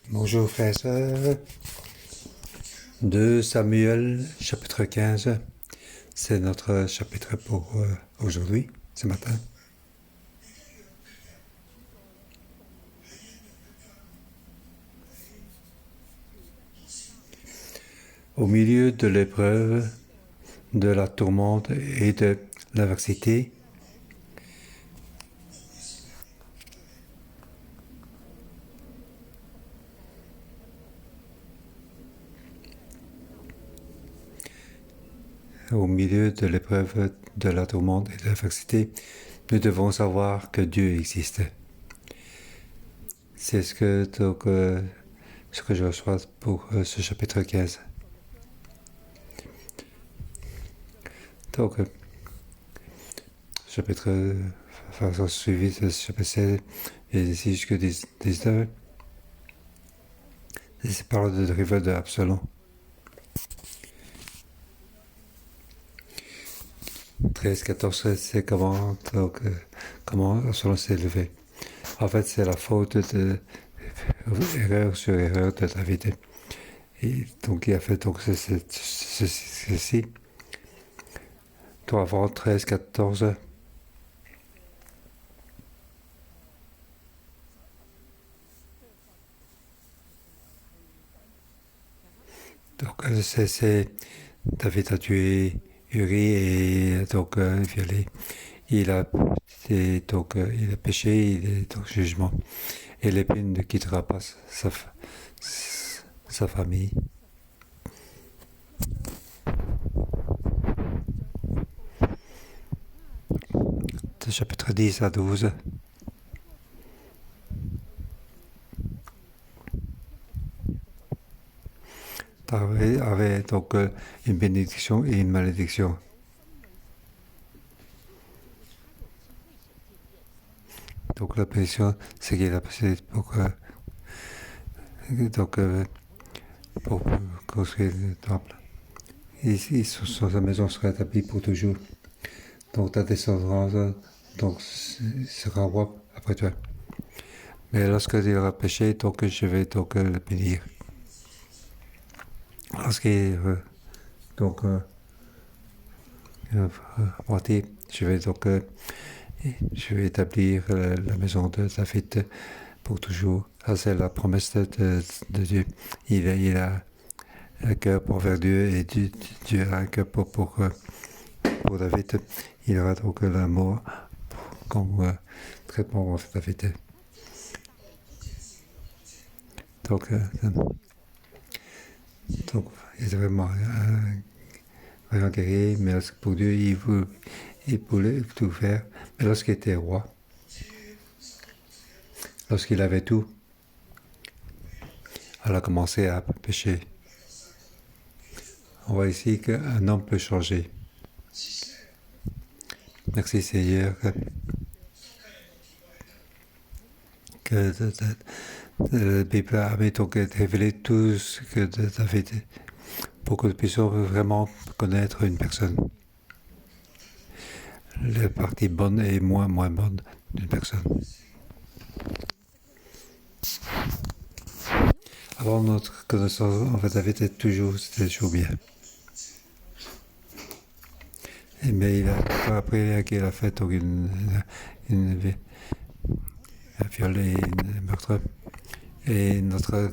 Bonjour frères et sœurs. 2 Samuel, chapitre 15. C'est notre chapitre pour aujourd'hui, ce matin. Au milieu de l'épreuve, de la tourmente et de l'adversité, au milieu de l'épreuve, de la tourmente et de l'adversité, nous devons savoir que Dieu existe. C'est ce que je reçois pour ce chapitre 15. Donc, chapitre, façon suivie de ce chapitre 16, et ici jusqu'à 19, c'est parle de rival de Absalom. 13, 14, c'est comment Absalom s'est élevé. En fait, c'est la faute de erreur sur erreur de David. Et donc, il a fait donc ceci. Toi, avant 13, 14. Donc, c'est David a tué Uri et donc violé. Il a péché, il est donc jugement. Et l'épine ne quittera pas sa famille. Chapitre 10 à 12. Avait donc une bénédiction et une malédiction. Donc la bénédiction, c'est qu'il a passé pour construire le temple. Ici, sa maison sera établie pour toujours. Donc ta descendance donc, sera roi après toi. Mais lorsque il aura péché, donc je vais donc le bénir. Lorsqu'il donc parti, je vais établir la maison de David pour toujours. Ça, c'est la promesse de Dieu. Il a un cœur pour vers Dieu et Dieu a un cœur pour David. Il aura donc l'amour comme traitement pour David. Donc, il est vraiment guerrier, mais pour Dieu, il voulait tout faire. Mais lorsqu'il était roi, lorsqu'il avait tout, elle a commencé à pécher. On voit ici qu'un homme peut changer. Merci Seigneur que la Bible a révélé tout ce que David est pour que nous puissions vraiment connaître une personne. Les parties bonnes et moins bonnes d'une personne. Avant notre connaissance, en fait, David c'était toujours bien. Mais après qu'il a fait une viol et une meurtre, et notre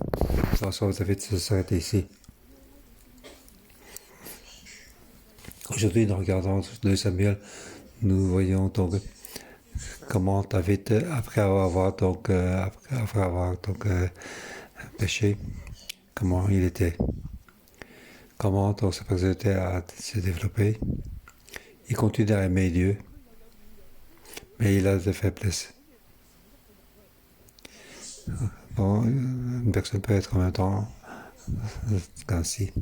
relation avec David s'arrête ici. Aujourd'hui, nous regardons 2 Samuel, nous voyons donc comment David, après avoir péché, comment il était, comment donc sa personnalité a se développé. Il continue à aimer Dieu, mais il a des faiblesses. Bon, une personne peut être en même temps ainsi.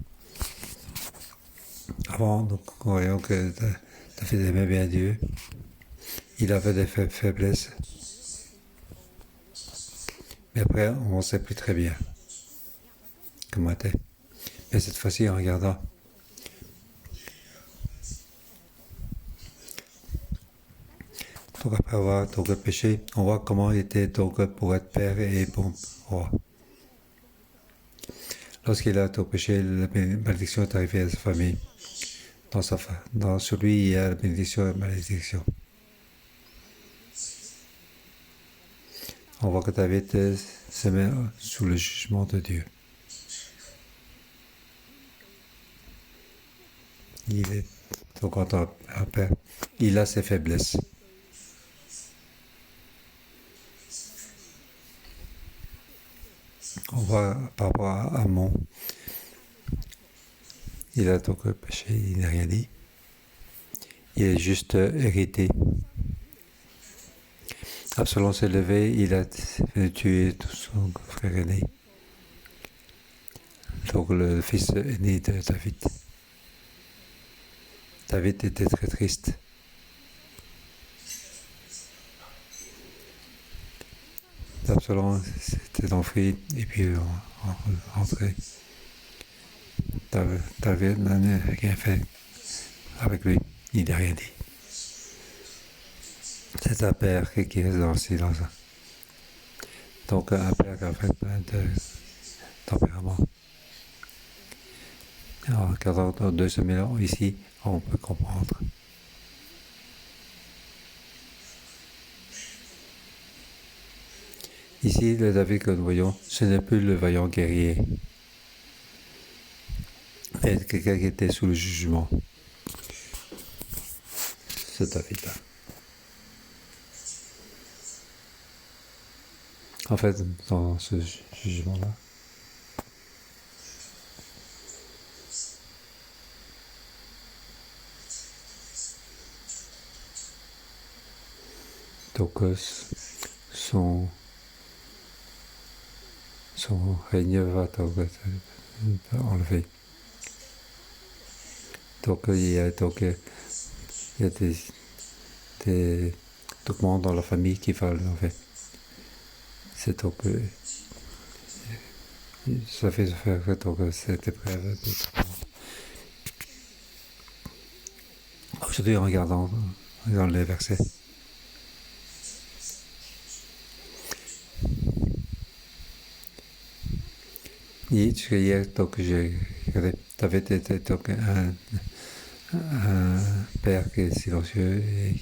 Avant, donc, nous voyons que David aimait bien Dieu. Il avait des faiblesses. Mais après, on ne sait plus très bien comment était. Mais cette fois-ci, en regardant, donc après avoir donc péché, on voit comment il était donc pour être père et bon roi. Lorsqu'il a tout péché, la malédiction est arrivée à sa famille. Sur lui, il y a la bénédiction et la malédiction. On voit que David se met sous le jugement de Dieu. Il est donc en tant que père, il a ses faiblesses. On voit par rapport à Amon, il a donc péché, il n'a rien dit. Il est juste hérité. Absalom s'est levé, il a tué tout son frère aîné. Donc le fils aîné de David. David était très triste. Absalom s'était enfui et puis rentré. David n'a rien fait avec lui, il n'a rien dit. C'est un père qui reste dans le silence. Donc un père qui a fait plein de tempérament. En regardant 200 000 ans ici, on peut comprendre. Ici, le David que nous voyons, ce n'est plus le vaillant guerrier, mais quelqu'un qui était sous le jugement. Ce David-là. En fait, dans ce jugement-là, donc son règne va être enlevé. Donc il y a des documents dans la famille qui va l'enlever. C'est donc ça fait faire donc cette épreuve. Aujourd'hui, en regardant dans les versets. Hier, donc, j'ai regardé, David était donc un père qui est silencieux et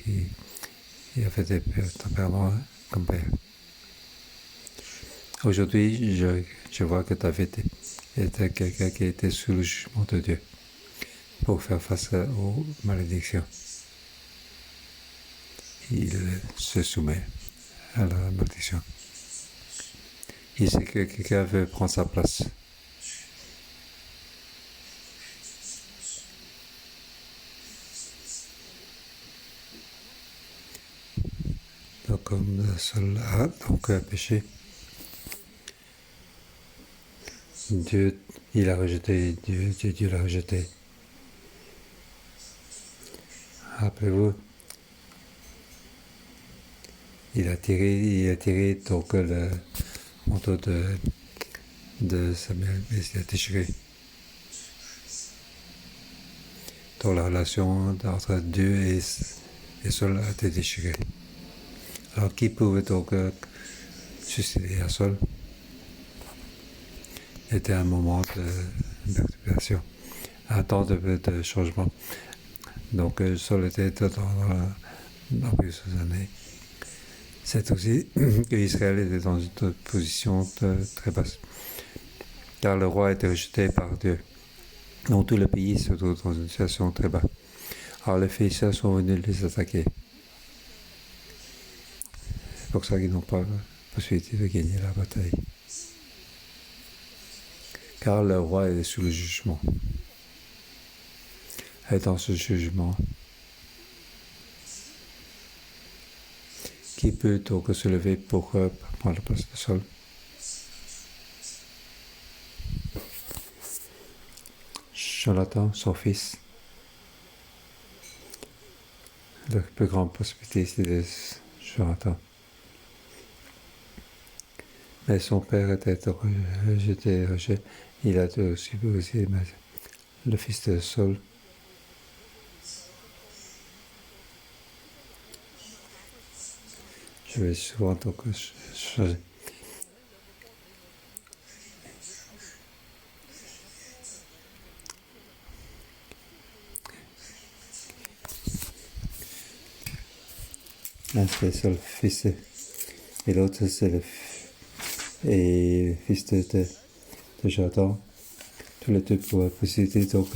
qui a fait des tempéraments comme père. Aujourd'hui, je vois que David était quelqu'un qui était sous le jugement de Dieu pour faire face aux malédictions. Il se soumet à la malédiction. Il sait que quelqu'un veut prendre sa place. Donc, comme le seul a donc péché, Dieu, il a rejeté, Dieu l'a rejeté. Rappelez-vous, il a tiré donc le manteau de Samuel, mais il a déchiré. Donc la relation entre Dieu et Saul a été déchirée. Alors qui pouvait donc succéder à Saul? C'était un moment de perturbation, un temps de changement. Donc Saul était dans plusieurs années. C'est aussi qu'Israël était dans une position très basse, car le roi était rejeté par Dieu. Donc tout le pays se trouve dans une situation très basse. Alors les Philistins sont venus les attaquer. C'est pour ça qu'ils n'ont pas possibilité de gagner la bataille. Car le roi est sous le jugement. Et dans ce jugement, qui peut donc se lever pour prendre la place de Saul? Jonathan, son fils. La plus grande possibilité, c'était Jonathan. Mais son père était rejeté. Il a aussi le fils de Saul. Je vais souvent donc changer. Un c'est le fils et l'autre c'est le fils de Jordan. Tous les deux pour la possibilité donc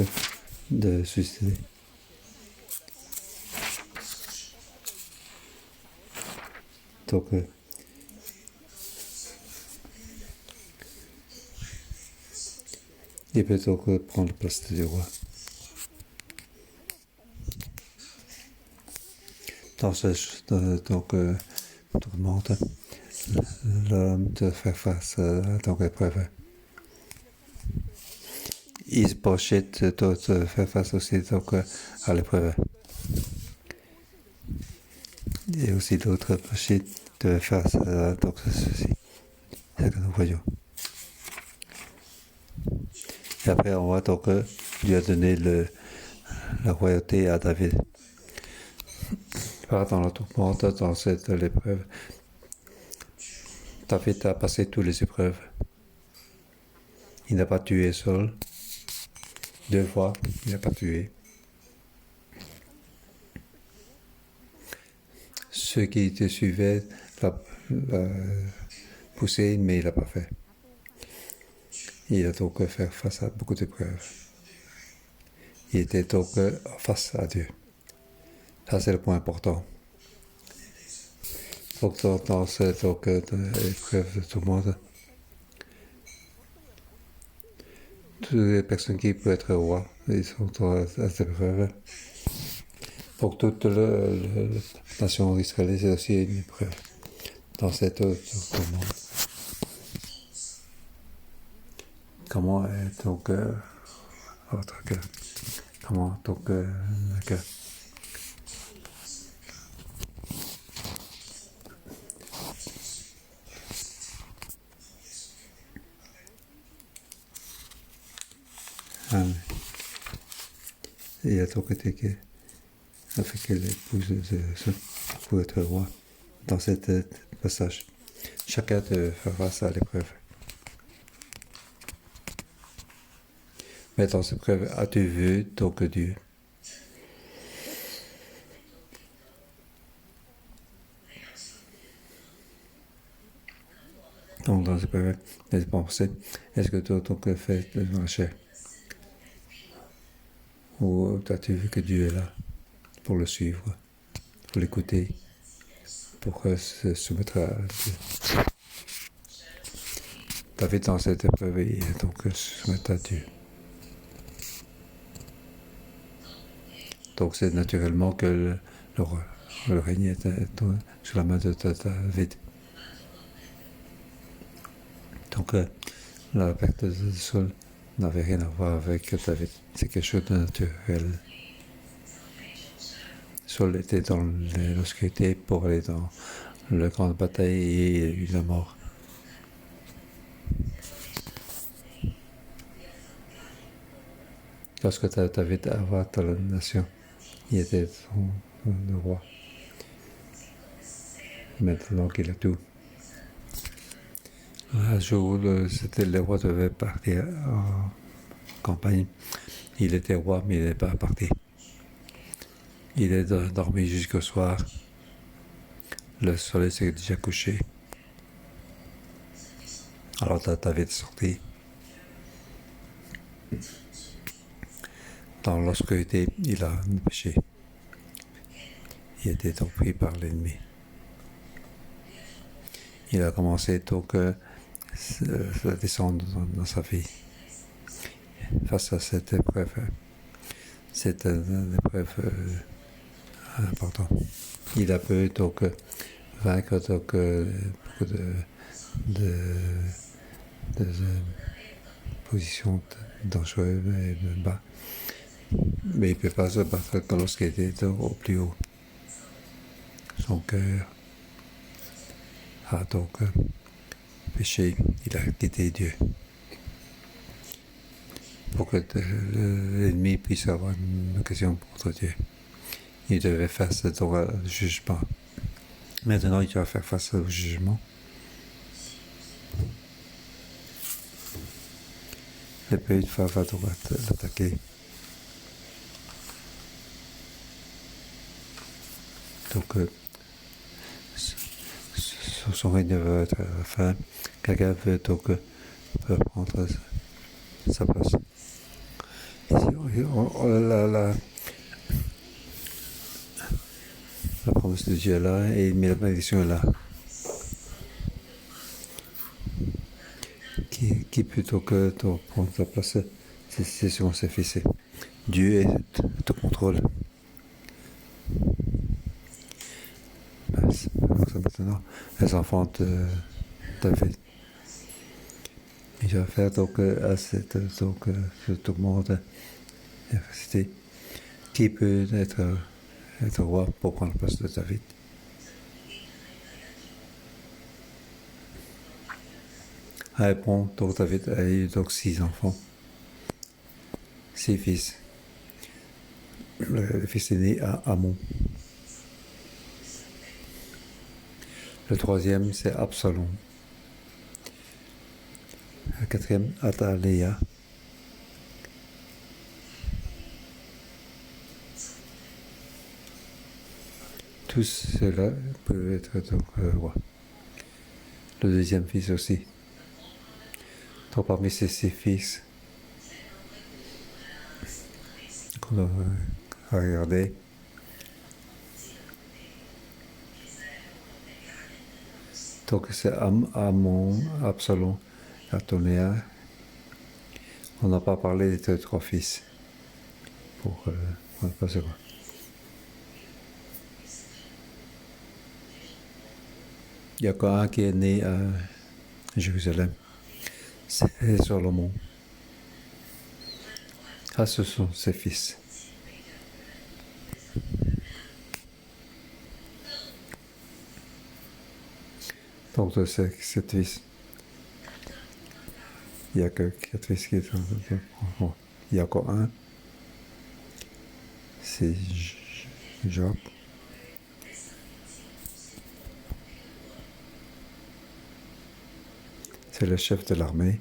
de suicider. Donc il peut donc prendre la place du roi. Dans ce tourmente, l'homme doit faire face à l'épreuve. Il projette de faire face aussi donc, à l'épreuve. Et aussi d'autres projettent de faire face à donc, ceci. C'est ce que nous voyons. Et après, on voit donc Dieu a donné la royauté à David. Dans la tourmente, dans cette épreuve, David a passé toutes les épreuves. Il n'a pas tué Saul. 2 fois, il n'a pas tué. Ceux qui te suivaient l'ont poussé, mais il n'a pas fait. Il a donc fait face à beaucoup d'épreuves. Il était donc face à Dieu. Ça, c'est le point important. Donc, dans cette épreuve de tout le monde, toutes les personnes qui peuvent être rois, ils sont dans cette épreuve. Pour toute la nation israélienne, c'est aussi une épreuve dans cette monde. Comment est donc votre cœur? Comment donc le cœur? Il a donc été avec l'épouse pour être roi dans cet passage. Chacun te fait face à l'épreuve. Mais dans cette épreuve, as-tu vu donc Dieu? Donc dans cette épreuve, les pensées, est-ce que tu as donc fait le marché? Ou as-tu vu que Dieu est là pour le suivre, pour l'écouter, pour se soumettre à Dieu? David dans cette épreuve, il est donc se soumettre à Dieu. Donc c'est naturellement que le règne est sous la main de David. Donc la perte de Saul n'avait rien à voir avec David. C'est quelque chose de naturel. Saul était dans l'obscurité pour aller dans la grande bataille et il a eu la mort. Lorsque David a voir dans la nation, il était le roi. Maintenant qu'il a tout. Un jour, c'était le roi devait partir en campagne. Il était roi, mais il n'est pas parti. Il est dormi jusqu'au soir. Le soleil s'est déjà couché. Alors David est sorti. Dans l'obscurité, il a péché. Il était donc pris par l'ennemi. Il a commencé donc à descendre dans sa vie. Face à cette épreuve, c'est une épreuve importante. Il a pu donc vaincre donc, beaucoup de positions dangereuses et de bas. Mais il ne peut pas se battre lorsqu'il était au plus haut. Son cœur a donc péché, il a quitté Dieu. Pour que l'ennemi puisse avoir une occasion contre Dieu. Il devait faire le jugement. Maintenant, il doit faire face au jugement. Le pays de va l'attaquer. Donc, son règne va être à la fin. Quelqu'un veut donc peut prendre sa place. Ici, la promesse de Dieu est là et la malédiction est là. Qui plutôt que de prendre sa place, c'est souvent ses fils. Dieu est te contrôle. Maintenant, les enfants de David. Il va faire donc à ce monde université qui peut être roi pour prendre la place de David. Bon, donc David a eu donc 6 enfants, 6 fils. Le fils aîné à Amon. Le troisième, c'est Absalom. Le quatrième, Athalia. Tous ceux-là peuvent être donc rois. Le deuxième fils aussi. Donc parmi ces 6 fils, qu'on a regardé, donc c'est Amon, Absalom, Athonia. On n'a pas parlé des 3 fils pour ne pas se voir. Il y a qu'un qui est né à Jérusalem, c'est Salomon. Ah, ce sont ses fils. Donc de ces 7 fils, il n'y a que 4 fils qui sont. Il y a encore un, c'est Job. C'est le chef de l'armée.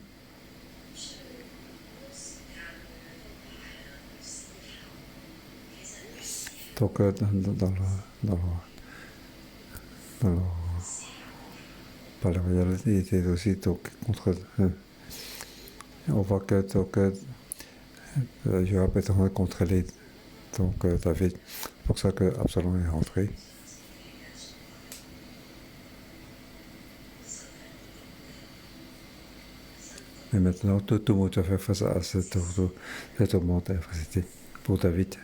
Donc par la réalité, il était aussi donc contre. On voit que donc Joab est contre les donc David. C'est pour ça que Absalom est rentré. Mais maintenant, tout le monde doit faire face à cette augmente d'adversité pour David.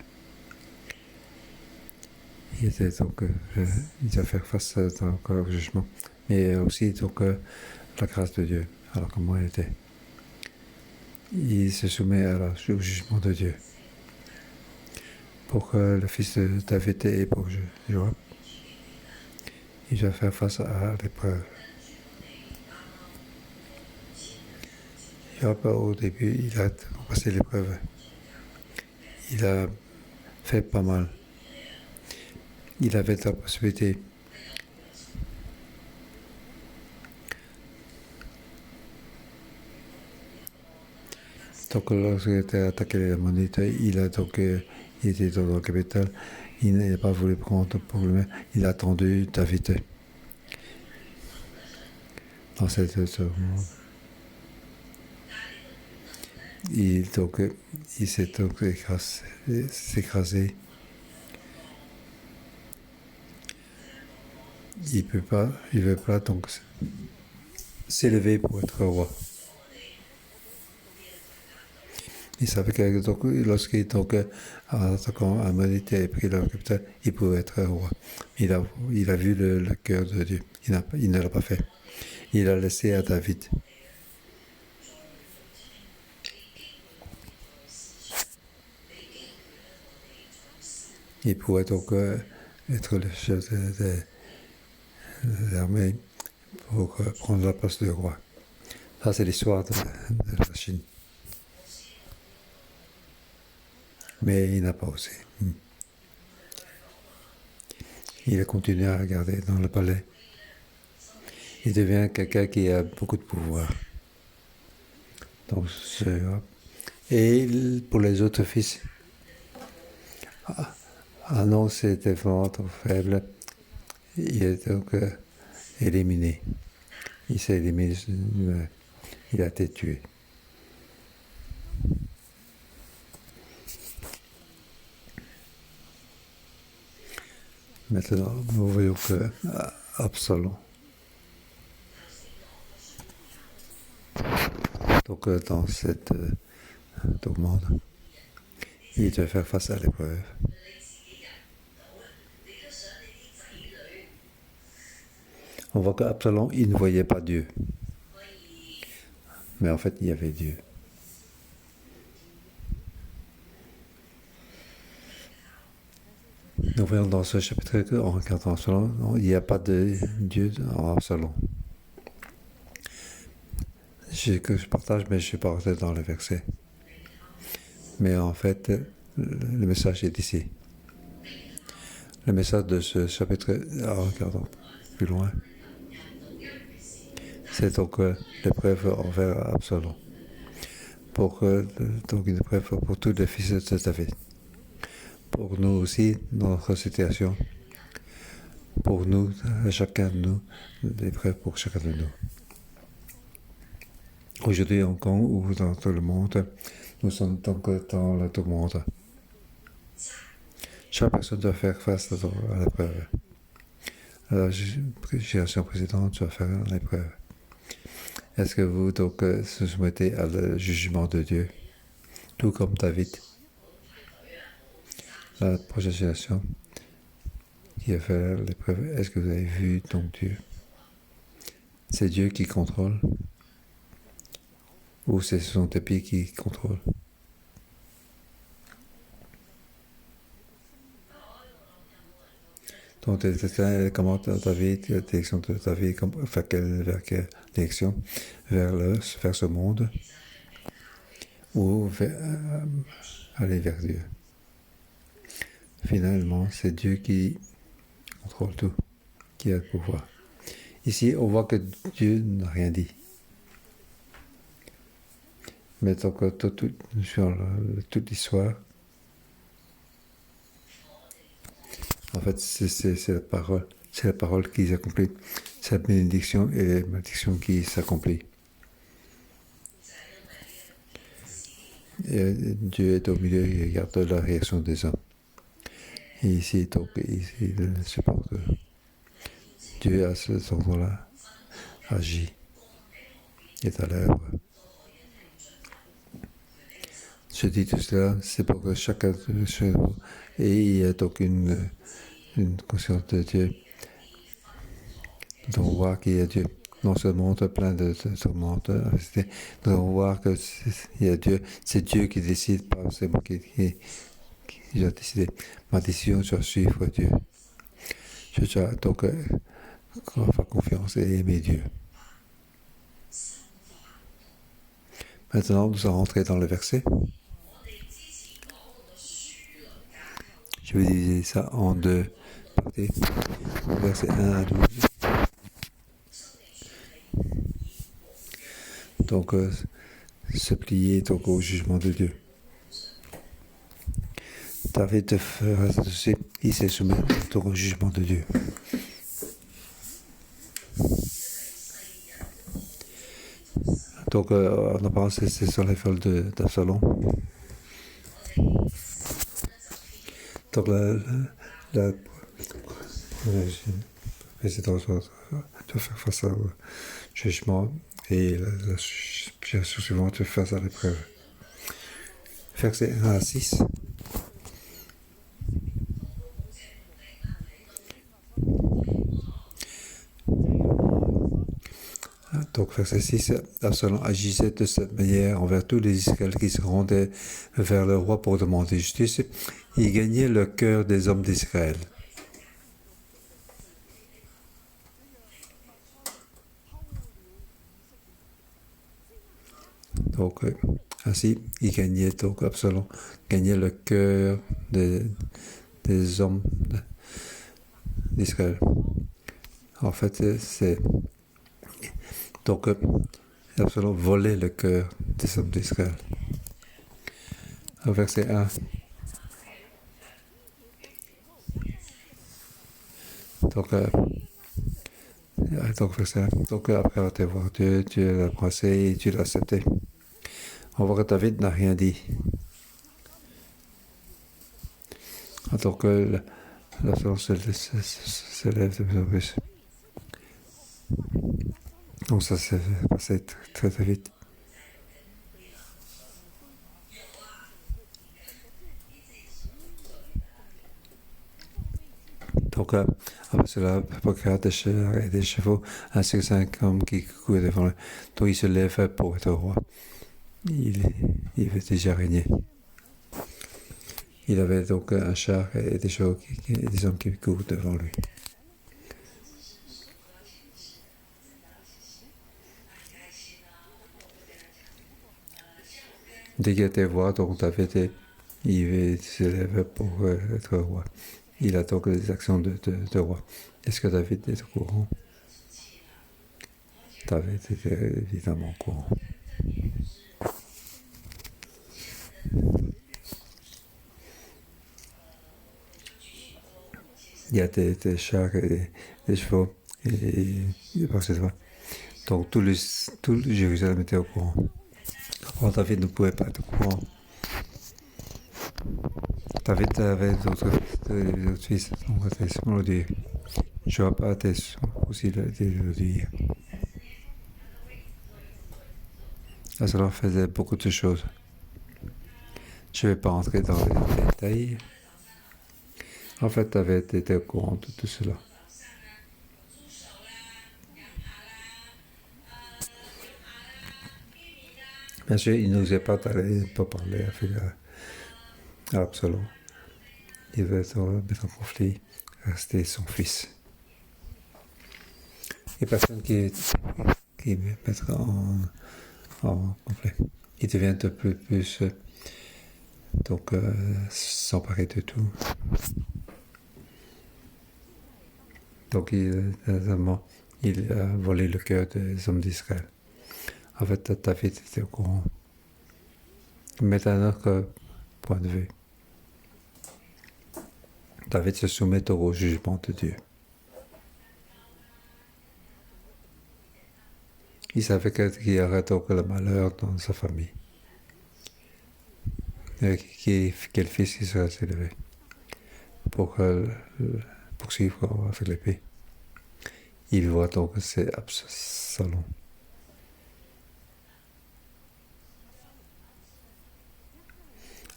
Il doit faire face donc, au jugement, mais aussi donc la grâce de Dieu. Alors comment il était, il se soumet au jugement de Dieu. Pour le fils de David et pour Joab, il doit faire face à l'épreuve. Joab, au début, il a passé l'épreuve. Il a fait pas mal. Il avait la possibilité. Donc, lorsqu'il a attaqué les Ammonites, il était dans la capitale. Il n'a pas voulu prendre pour lui-même. Il a attendu David dans cette monde. Il s'est donc écrasé. Il ne veut pas donc s'élever pour être roi. Il savait que donc, lorsqu'il était attaquant à Ammonites et pris la capitale, il pouvait être roi. Il a vu le cœur de Dieu. Il ne l'a pas fait. Il a laissé à David. Il pouvait donc être le chef de l'armée pour prendre la place de roi. Ça, c'est l'histoire de la Chine. Mais il n'a pas osé. Il a continué à regarder dans le palais. Il devient quelqu'un qui a beaucoup de pouvoir. Donc, et pour les autres fils, non, c'était vraiment trop faible. Il est donc éliminé. Il s'est éliminé, il a été tué. Maintenant, nous voyons que Absalom, donc dans cette tourmente, il devait faire face à l'épreuve. On voit qu'Absalom, il ne voyait pas Dieu. Mais en fait, il y avait Dieu. Nous voyons dans ce chapitre qu'en regardant Absalom, il n'y a pas de Dieu en Absalom. Que je partage, mais je ne suis pas rentré dans le verset. Mais en fait, le message est ici. Le message de ce chapitre, en regardant plus loin, c'est donc l'épreuve envers Absalom. Donc une épreuve pour tous les fils de David. Pour nous aussi, dans notre situation, pour nous, chacun de nous, l'épreuve pour chacun de nous. Aujourd'hui, en Hong Kong ou dans tout le monde, nous sommes donc dans la tourmente. Chaque personne doit faire face à l'épreuve. La génération précédente doit faire l'épreuve. Est-ce que vous donc se soumettez à le jugement de Dieu, tout comme David? La prochaine génération qui a fait l'épreuve, est-ce que vous avez vu donc Dieu? C'est Dieu qui contrôle? Ou ce sont tes pieds qui contrôlent? Donc, comment David, la direction de David, vers quelle direction? Vers ce monde? Ou aller vers Dieu? Finalement, c'est Dieu qui contrôle tout, qui a le pouvoir. Ici, on voit que Dieu n'a rien dit. Mais donc, sur toute l'histoire, en fait, c'est la parole. C'est la parole qui s'accomplit. C'est la bénédiction et la malédiction qui s'accomplit. Et Dieu est au milieu, il regarde la réaction des hommes. Et ici, donc, il supporte. Dieu, à ce moment-là, agit, est à l'œuvre. Je dis tout cela, c'est pour que chacun de nous ait donc une conscience de Dieu. Donc, voir qu'il y a Dieu. Dans ce monde plein de tourmentes, nous devons voir qu'il y a Dieu. C'est Dieu qui décide, pas c'est moi qui dois décider. Ma décision, je dois suivre Dieu. Je dois donc faire confiance et aimer Dieu. Maintenant, nous allons rentrer dans le verset. Je vais diviser ça en deux parties. Verset 1 à 12. Donc, se plier donc, au jugement de Dieu. David fera ceci, il s'est soumis donc, au jugement de Dieu. Donc, on a parlé, c'est sur les feuilles d'Absalom. Donc, la présidence doit faire face au jugement et la situation suivante face à l'épreuve. Verset 1 à 6. Donc, verset 6, Absalom agissait de cette manière envers tous les Israélites qui se rendaient vers le roi pour demander justice. Il gagnait le cœur des hommes d'Israël. Donc, ainsi, il gagnait, donc Absalom gagnait le cœur des hommes d'Israël. En fait, c'est... Donc, Absalom volait le cœur des hommes d'Israël. Au verset 1. Donc, Donc, donc après avoir été voir Dieu, tu l'as embrassé et tu l'as accepté. On voit que David n'a rien dit. Donc la force s'élève de plus en plus. Donc ça s'est passé très très vite. Donc après cela, Bocard et des chevaux, ainsi que 5 hommes qui couraient devant lui. Donc il se lève pour être roi. Il veut déjà régner. Il avait donc un char et des chevaux et des hommes qui courent devant lui. Dès qu'il était roi, donc David il se lève pour être roi. Il a donc des actions de roi. Est-ce que David est au courant? David était évidemment au courant. Il y a des chars et des chevaux et par cette voie. Donc tout le Jérusalem était au courant. Or David ne pouvait pas être au courant. David avait d'autres fils, donc on le dit. Joab a aussi le dire. Cela faisait beaucoup de choses. Je ne vais pas entrer dans les détails. En fait, David était au courant de tout cela. Bien sûr, il n'osait pas parler avec Absalom. Il veut mettre en conflit, rester son fils. Il n'y a personne qui mettra en conflit. Il devient de plus donc s'emparer de tout. Donc il a volé le cœur des hommes d'Israël. En fait, David était au courant. Mais d'un autre point de vue, David se soumet au jugement de Dieu. Il savait qu'il y aurait donc le malheur dans sa famille. Et quel fils il serait élevé pour poursuivre avec l'épée. Il voit donc que c'est Absalom.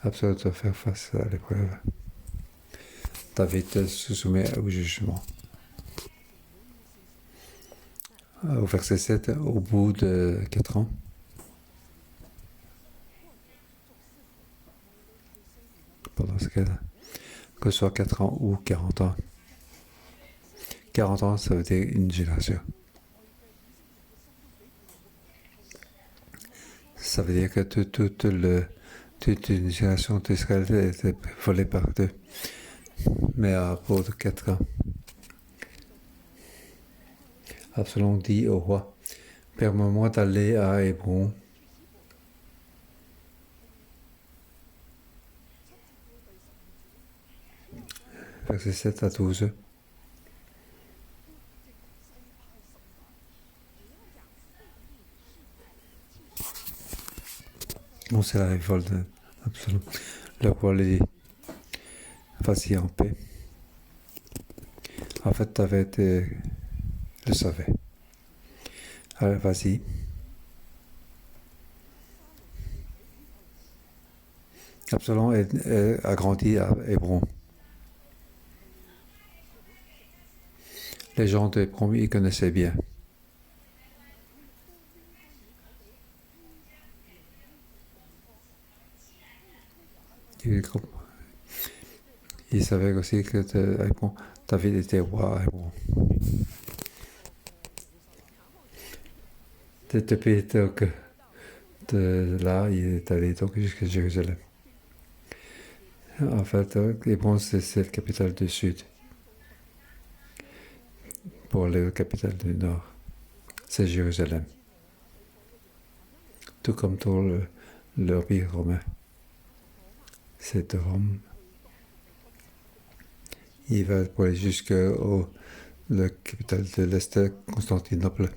Absalom doit faire face à l'épreuve. David se soumet au jugement. Au verset 7, au bout de 4 ans, pendant ce cas-là, que ce soit 4 ans ou 40 ans. 40 ans, ça veut dire une génération. Ça veut dire que toute une génération d'Israël était volée par deux. Mais à propos de 4 ans, Absalom dit au roi, permets-moi d'aller à Hébron. Verset 7 à 12. Bon, c'est la révolte d'Absalom. Le roi lui dit, vas-y en paix. En fait, David le savait. Alors, vas-y. Absalom a grandi à Hébron. Les gens d'Hébron, ils connaissaient bien. Il savait aussi que David était roi à Hébron. Depuis donc, de là, il est allé donc jusqu'à Jérusalem. En fait, Hébron, c'est la capitale du sud. Pour la capitale du nord, c'est Jérusalem. Tout comme dans l'Empire romain. C'est de Rome. Il va pour aller jusqu'au la capitale de l'Est, Constantinople.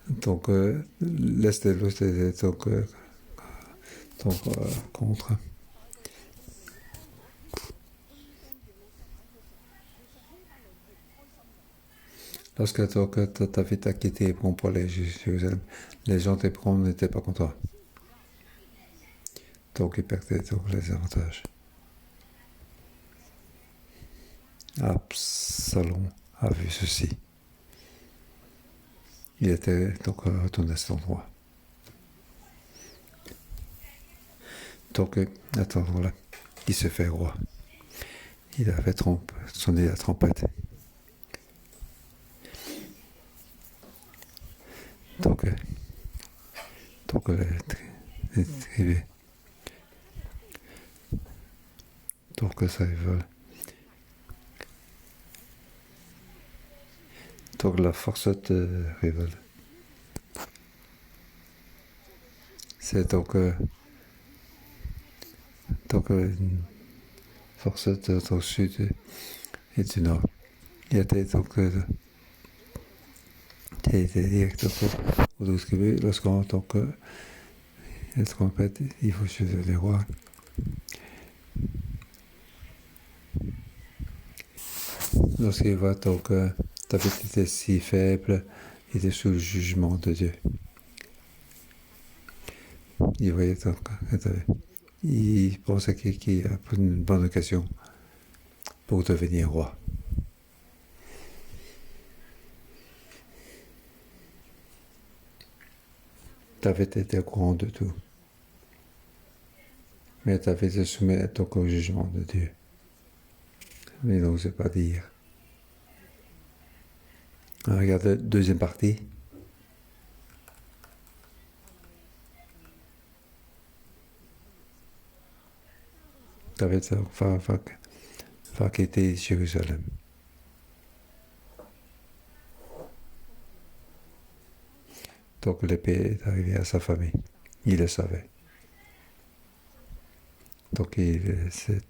Donc, l'Est et l'Ouest étaient contre. Lorsque David a quitté Hébron pour aller Jérusalem, les gens d'Hébron n'étaient pas contents. Donc, ils perdaient les avantages. Absalom a vu ceci. Il était donc retourné à cet endroit. Donc, à cet endroit-là, il se fait roi. Il avait sonné la trompette. Donc les tribus. Donc, ça vole. Donc, la force de rival. C'est donc une force au sud et du nord. Il était donc direct aux 12 tribus. Lorsqu'on entend la trompette, il faut choisir les rois. Lorsqu'il voit donc David était si faible, il était sous le jugement de Dieu. Il voyait donc il pensait qu'il y a une bonne occasion pour devenir roi. David était au courant de tout. Mais David se soumet donc au jugement de Dieu. Mais il n'osait pas dire. On regarde la deuxième partie. David va quitter Jérusalem. Donc l'épée est arrivée à sa famille. Il le savait. Donc il s'est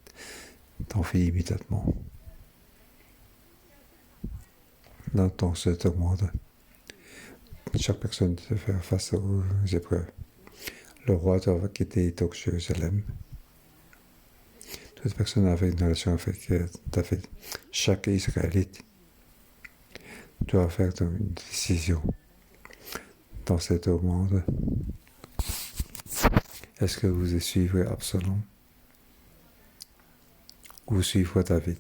enfui immédiatement. Dans ce monde, chaque personne doit faire face aux épreuves. Le roi doit quitter donc Jérusalem. Toute personne avait une relation avec David. Chaque Israélite doit faire une décision dans ce monde. Est-ce que vous suivrez Absalom ou suivrez David?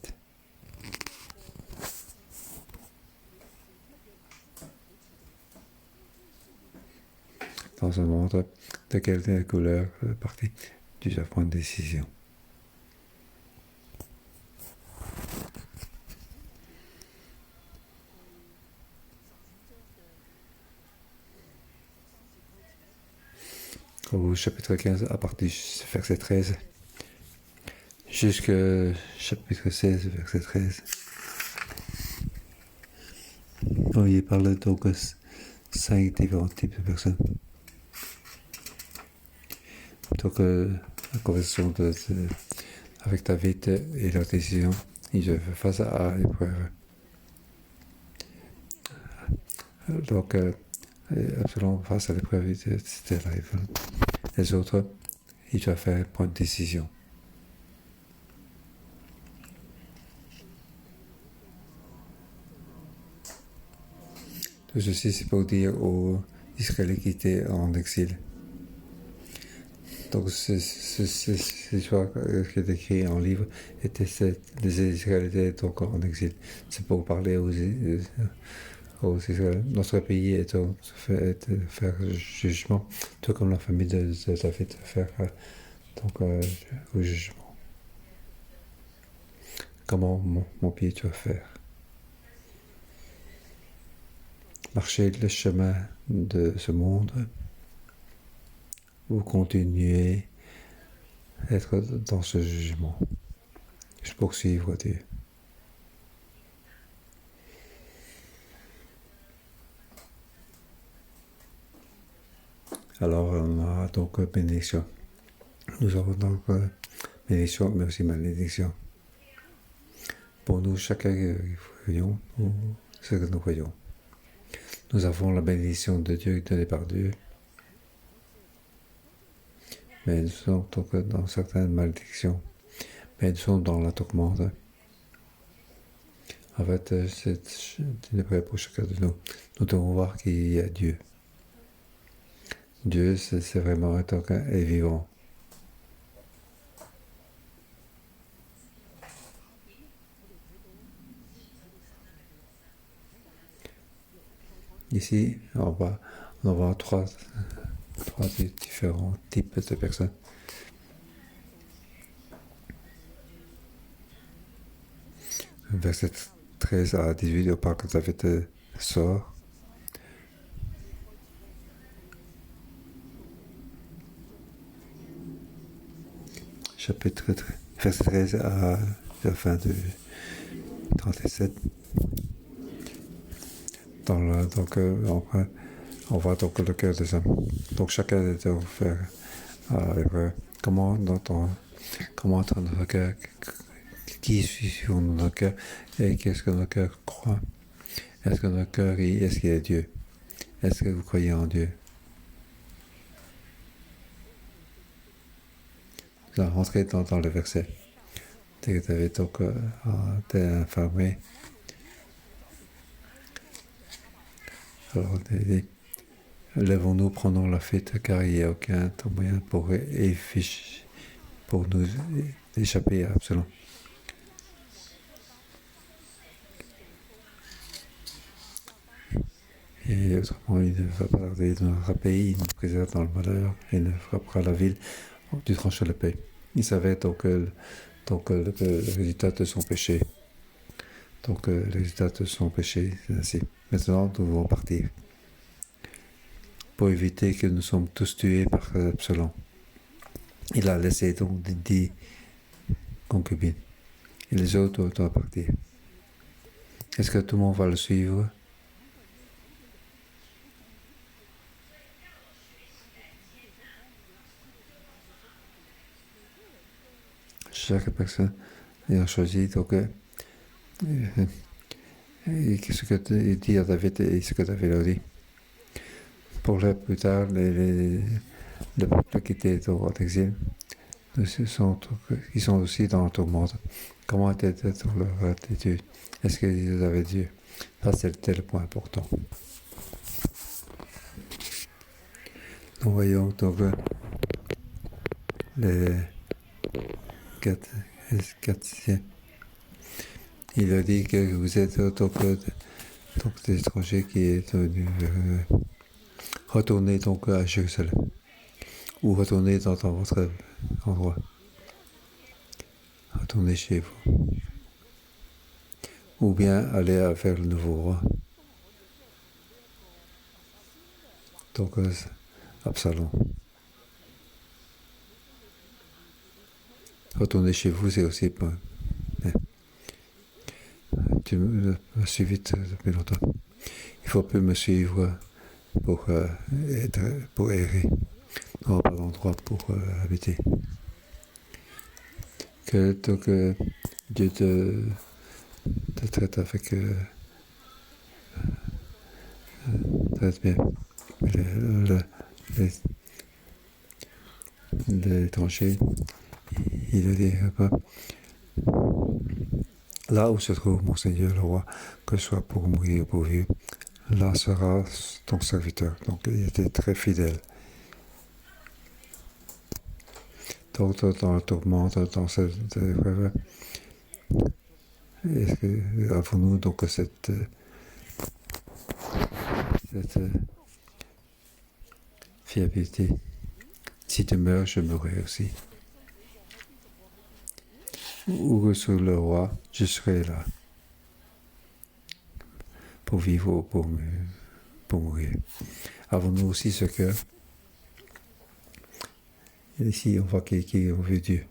Dans un monde de quelle couleur partie, tu dois prendre une décision. Au chapitre 15, à partir du verset 13, jusqu'au chapitre 16, verset 13. On y parle donc 5 différents types de personnes. Donc, la conversation avec David et leur décision, ils doivent faire face à l'épreuve. Donc, Absalom face à l'épreuve, c'était la rival. Les autres, ils doivent prendre une décision. Tout ceci, c'est pour dire aux Israélites qui étaient en exil. Donc, cette histoire qui est écrite en livre, les Israélites étaient donc en exil. C'est pour parler aux Israélites. Notre pays est faire jugement, tout comme la famille de David faire au jugement. Comment mon pays doit faire? Marcher le chemin de ce monde ou continuer à être dans ce jugement. Je poursuivre Dieu. Alors on a donc bénédiction. Nous avons donc bénédiction, mais aussi malédiction. Pour nous, chacun voyons ce que nous voyons. Nous avons la bénédiction de Dieu donnée par Dieu, mais nous sommes donc dans certaines malédictions, mais nous sommes dans la tourmente. En fait, c'est une épreuve pour chacun de nous. Nous devons voir qu'il y a Dieu. Dieu, c'est vraiment un truc est vivant. Ici, on va voir trois différents types de personnes. Verset 13 à 18, on parle que David sort. Chapitre 13, verset 13 à la fin de 37. Donc, on voit donc le cœur des hommes. Donc, chacun doit faire avec comment notre cœur, qui suis sur notre cœur et qu'est-ce que notre cœur croit. Est-ce que notre cœur, est-ce qu'il y a Dieu? Est-ce que vous croyez en Dieu? Vous rentrez dans le verset. Dès que vous avez donc été informé. Alors, lèvons-nous, prenons la fuite, car il n'y a aucun moyen pour nous échapper à Absalom. Et autrement, il ne va pas tarder dans notre pays, il nous préserve dans le malheur, et ne frappera la ville du tranche de la paix. Il savait donc le résultat de son péché. Donc le résultat de son péché, c'est ainsi. Maintenant, nous devons partir. Pour éviter que nous sommes tous tués par Absalom. Il a laissé donc 10 concubines. Et les autres doivent partir. Est-ce que tout le monde va le suivre? Chaque personne a choisi donc ce que dit à David et ce que David a dit. Pour là plus tard, le peuple qui était en exil, ils sont aussi dans la tourmente. Comment était leur attitude? Est-ce qu'ils avaient Dieu? Ça, c'était le point important. Nous voyons donc les 4. Il a dit que vous êtes donc des étrangers qui est venu retourner donc à Jérusalem ou retourner dans votre endroit. Retourner chez vous. Ou bien aller vers le nouveau roi. Donc Absalom. Retourner chez vous, c'est aussi pas. Tu me suivi depuis longtemps. Il faut plus me suivre pour errer. On n'a pas d'endroit pour habiter. Que donc Dieu te traite avec traite bien. L'étranger, il a dit là où se trouve mon Seigneur le roi, que ce soit pour mourir ou pour vivre, là sera ton serviteur. Donc il était très fidèle. Donc dans la tourmente, dans cette épreuve, est-ce que avons-nous donc cette fiabilité? Si tu meurs, je mourrai aussi. Où que soit le roi, je serai là. Pour vivre ou pour mourir. Avons-nous aussi ce cœur? Ici, on voit qui ont vu Dieu.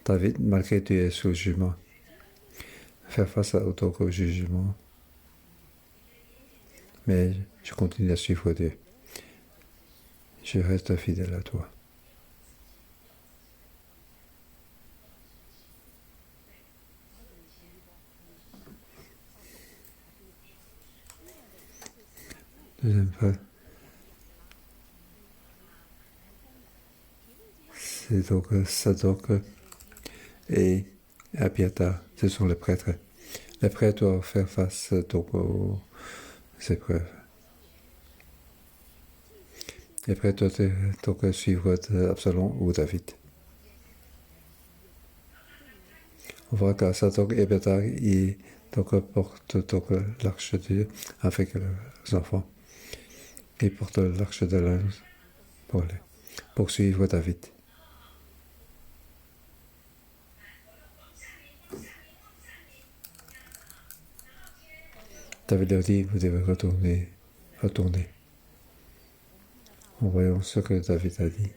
David, malgré Dieu, est sous le jugement. Faire face au jugement. Mais je continue à suivre Dieu. Je reste fidèle à toi. Deuxième phrase. C'est donc Sadok et Abiathar, ce sont les prêtres. Les prêtres doivent faire face donc aux épreuves. Les prêtres doivent donc suivre Absalom ou David. On voit qu'à Sadok et Abiathar, ils donc, portent donc l'arche de Dieu avec leurs enfants. Ils portent l'arche de l'alliance pour suivre David. David leur dit, vous devez retourner. En voyant ce que David a dit.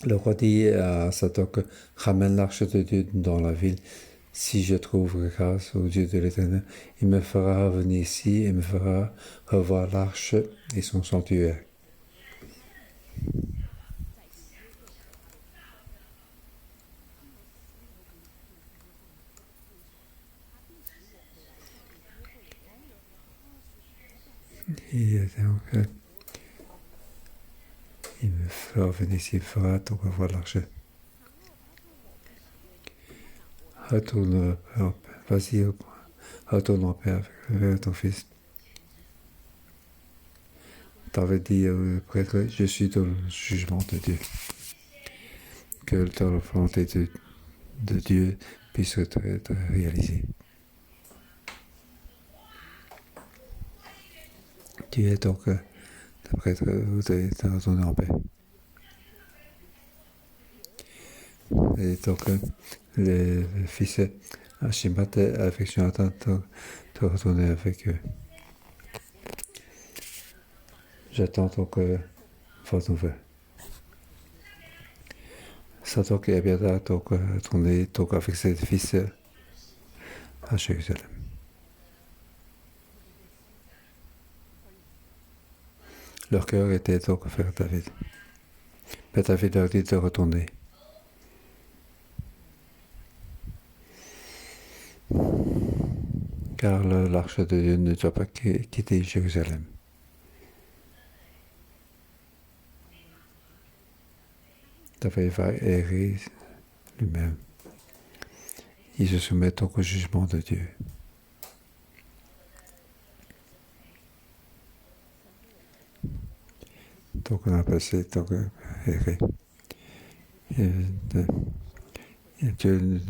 Le roi dit à Sadok, ramène l'arche de Dieu dans la ville. Si je trouve grâce au Dieu de l'Éternel, il me fera venir ici et me fera revoir l'arche et son sanctuaire. Et donc, il me fera venir ici, il me fera donc revoir l'arche. Retourne, vas-y, retourne en paix avec ton fils. David dit au prêtre, je suis dans le jugement de Dieu. Que la volonté de Dieu puisse être réalisée. Tu es donc le prêtre, vous devez retourner en paix. Et donc, le fils Ashimat avec Jonathan de retourner avec eux. J'attends donc votre nouvelle. Sadok et Abiathar donc retourner donc avec ses fils à Jérusalem. Leur cœur était donc vers David. Mais David leur dit de retourner. Car l'arche de Dieu ne doit pas quitter Jérusalem. David va errer lui-même. Il se soumet donc au jugement de Dieu. Donc on a passé donc errer. Et Dieu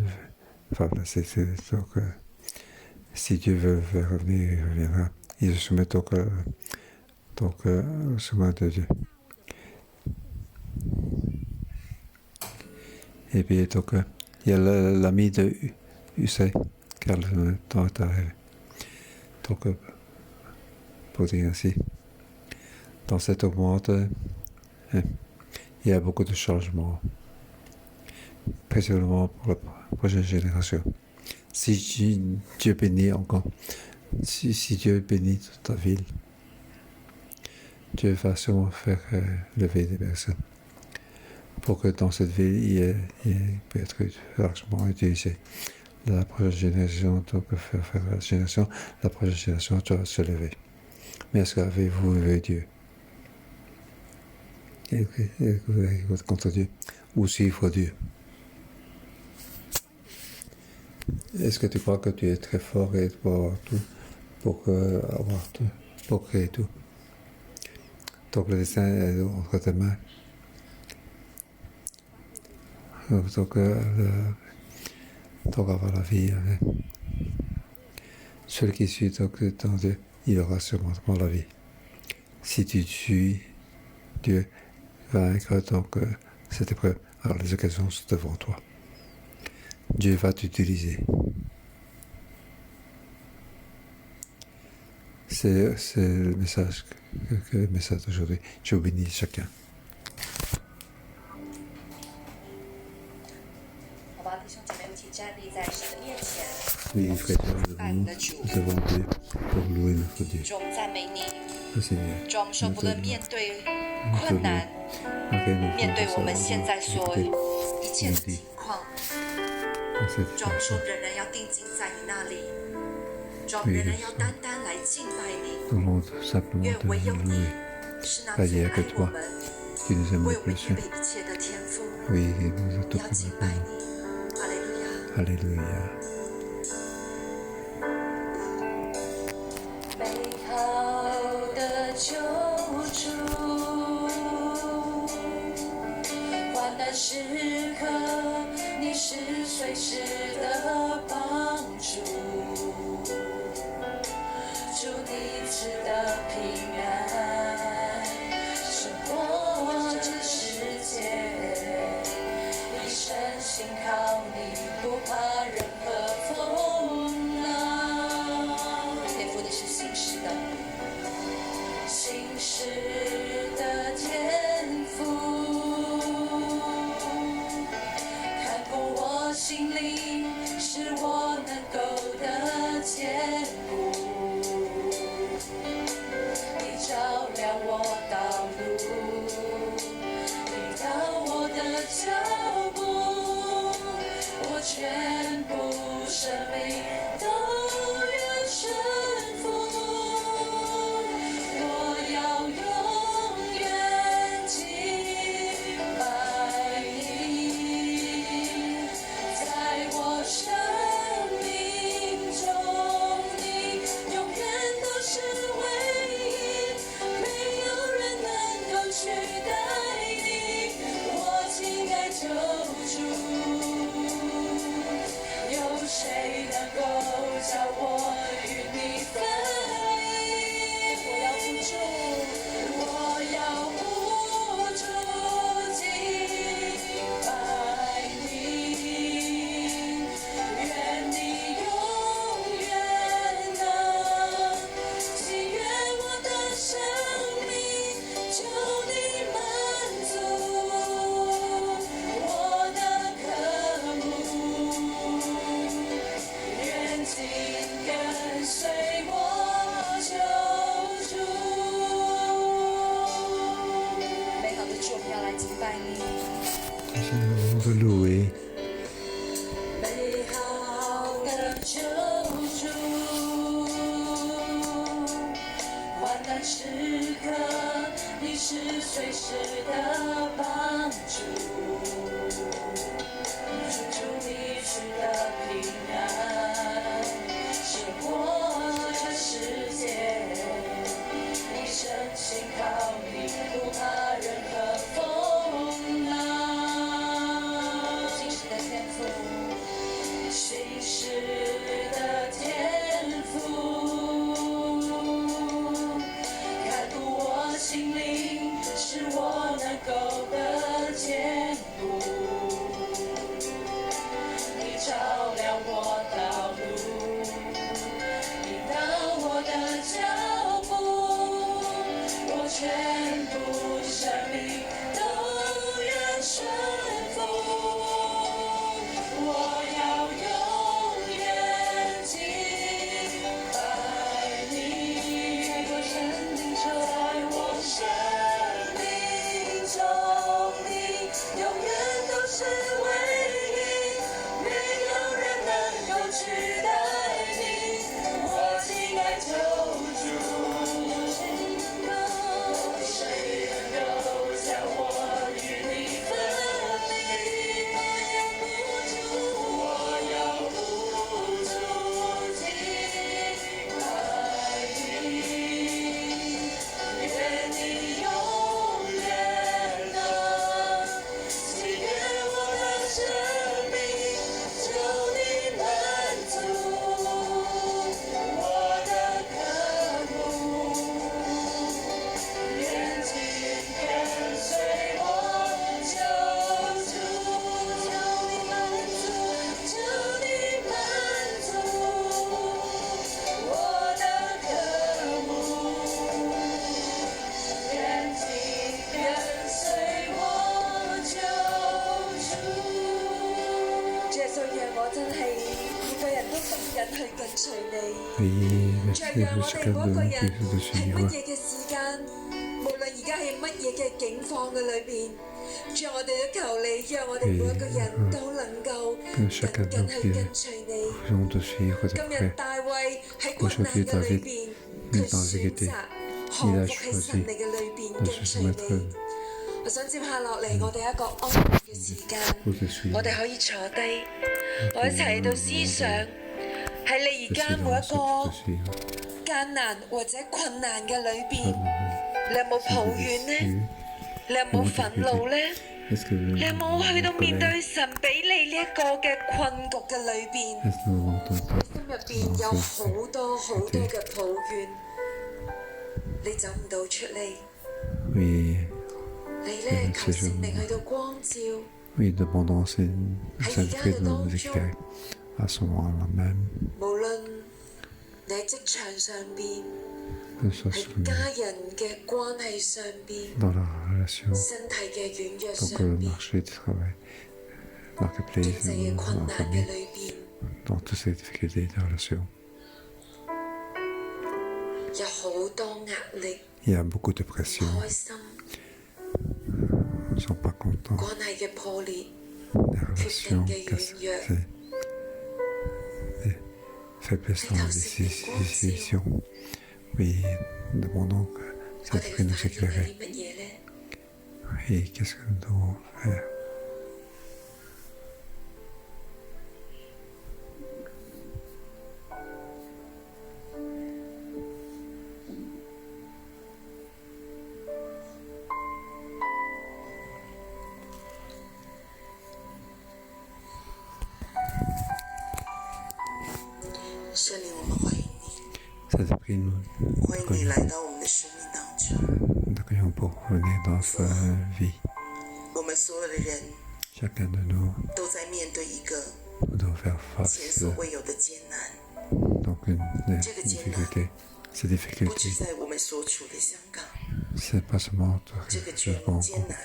va passer donc si Dieu veut revenir, il reviendra. Il se soumet donc au soumet de Dieu. Et puis donc il y a l'ami de Hussey, car le temps est arrivé. Donc pour dire ainsi, dans cette monde, il y a beaucoup de changements, précisément pour la prochaine génération. Si Dieu bénit encore, si Dieu bénit toute ta ville, Dieu va sûrement faire lever des personnes pour que dans cette ville, il peut être largement utilisé. La prochaine génération doit faire la génération, la prochaine génération doit se lever. Mais est-ce qu'avez-vous levé Dieu? Et vous avez contre Dieu ou suivre Dieu? Est-ce que tu crois que tu es très fort et pour avoir tout, pour avoir tout, pour créer tout? Donc le destin est entre tes mains. Donc avoir la vie. Celui qui suit donc dans Dieu, il aura sûrement la vie. Si tu suis Dieu, vaincre donc cette épreuve. Alors les occasions sont devant toi. Dieu va t'utiliser. C'est le message d'aujourd'hui. Je vous bénis chacun. Oui, frères, nous devons Dieu pour louer notre Dieu. Le Seigneur, nous te louons. 面对我们现在所一切的情况，主说人人要定睛在你那里，众人人要单单来敬拜你， Tout le monde simplement 因为 de 唯有 louer. 你是那 Pas 最 rien 爱 que 我 toi 们、 qui nous aime 为 le 我们预 plus. 备一切的天父。 Oui, qui nous a 要 tout 敬 fait 拜 pour 你，哈利路亚。 nous. Alléluia. 美好的救主，患难时刻你是随时的帮助，主你赐的平安胜过这世界，一生信靠你，不怕任何风浪。天父，你是信实的，信实的天父，看顾我心灵，使我能够得坚固。你照亮我道路，引导我的脚步，我全部生命都愿顺服。我要永远敬拜你，在我生命中，你永远都是唯一，没有人能够取代你，我亲爱救主，有谁能够叫我与你分离？我要不住敬拜你，愿你永远能喜悦我的生命，求你满足我的渴慕，愿紧跟随我救主。美好的主，我们要来敬拜你。 C'est le moment de louer. 美好的救主，患难时刻你是随时的帮助，主你赐的平安胜过这世界，一生信靠你，不怕任何风浪。信实的天父，信实的天父，看顾我心灵，使我能够得坚固。你照亮我道路，引导我的脚步，我全部生命都愿顺服。我要永远敬拜你，在我生命中，你永远都是唯一，没有人能够取代你，我亲爱救主。谁能够将我与你分离？我要不住敬拜你，愿你永远能喜悦我的生命，求你满足我的渴慕，愿紧跟随我救主，求你满足我的渴慕，愿紧跟随我救主。耶穌，讓我真係每個人都動人去跟隨你。 Oui, 主 merci 讓 pour 我 chacun 哋 de 每個 nous 人 qui de 喺乜 suivre. 嘢嘅時間，無論而家喺乜嘢嘅境況嘅裏邊，主啊，我哋都求你，讓我哋每一個人都能夠緊緊去跟隨你。 faisons de suivre de 今日 près. 大衛喺困難嘅裏邊，佢選擇降服喺神你嘅裏邊跟隨你。我想接下落嚟，我哋一個安靜嘅時間，我哋可以坐低，我一齊喺度思想喺你而家每一個艱難或者困難嘅裏邊，你有冇抱怨呢？你有冇憤怒呢？你有冇去到面對神俾你呢一個嘅困局嘅裏邊？心入邊有好多好多嘅抱怨，你走唔到出嚟。 Oui, 你咧求聖靈去到光照， oui, demandons au Saint-Esprit de nous éclairer à ce moment-là même, 無論你喺職場上邊， que ce soit 喺家人嘅關係上邊， dans la relation, 身體嘅軟弱 dans 上 le 邊， marché du travail, 經 marketplace, 濟嘅 dans 困 la 難嘅 famille, 裏邊， dans toutes ces difficultés de relation. 有好多壓力、 Il y a beaucoup de 唔 pression, 開心、 ils ne sont pas contents, 關係嘅破裂、 des 決定 relations 嘅軟 cassées, 弱。 des faiblesses dans les décisions. Oui, nous demandons que 我 Saint-Esprit 哋 nous 嘅反應係 éclairer. 啲乜嘢咧？ Et qu'est-ce que nous devons faire? Saint-Esprit, nous 欢迎你来到我们的生命当中。 accueillons pour venir dans notre vie. 我们所有的人 Chacun de nous, 都在面对一个 nous devons faire 前 face 所未有的艰难， donc une difficulté. Ces 不 difficultés, 止在我们所处的香港， c'est pas seulement 这个 le Congo. 艰难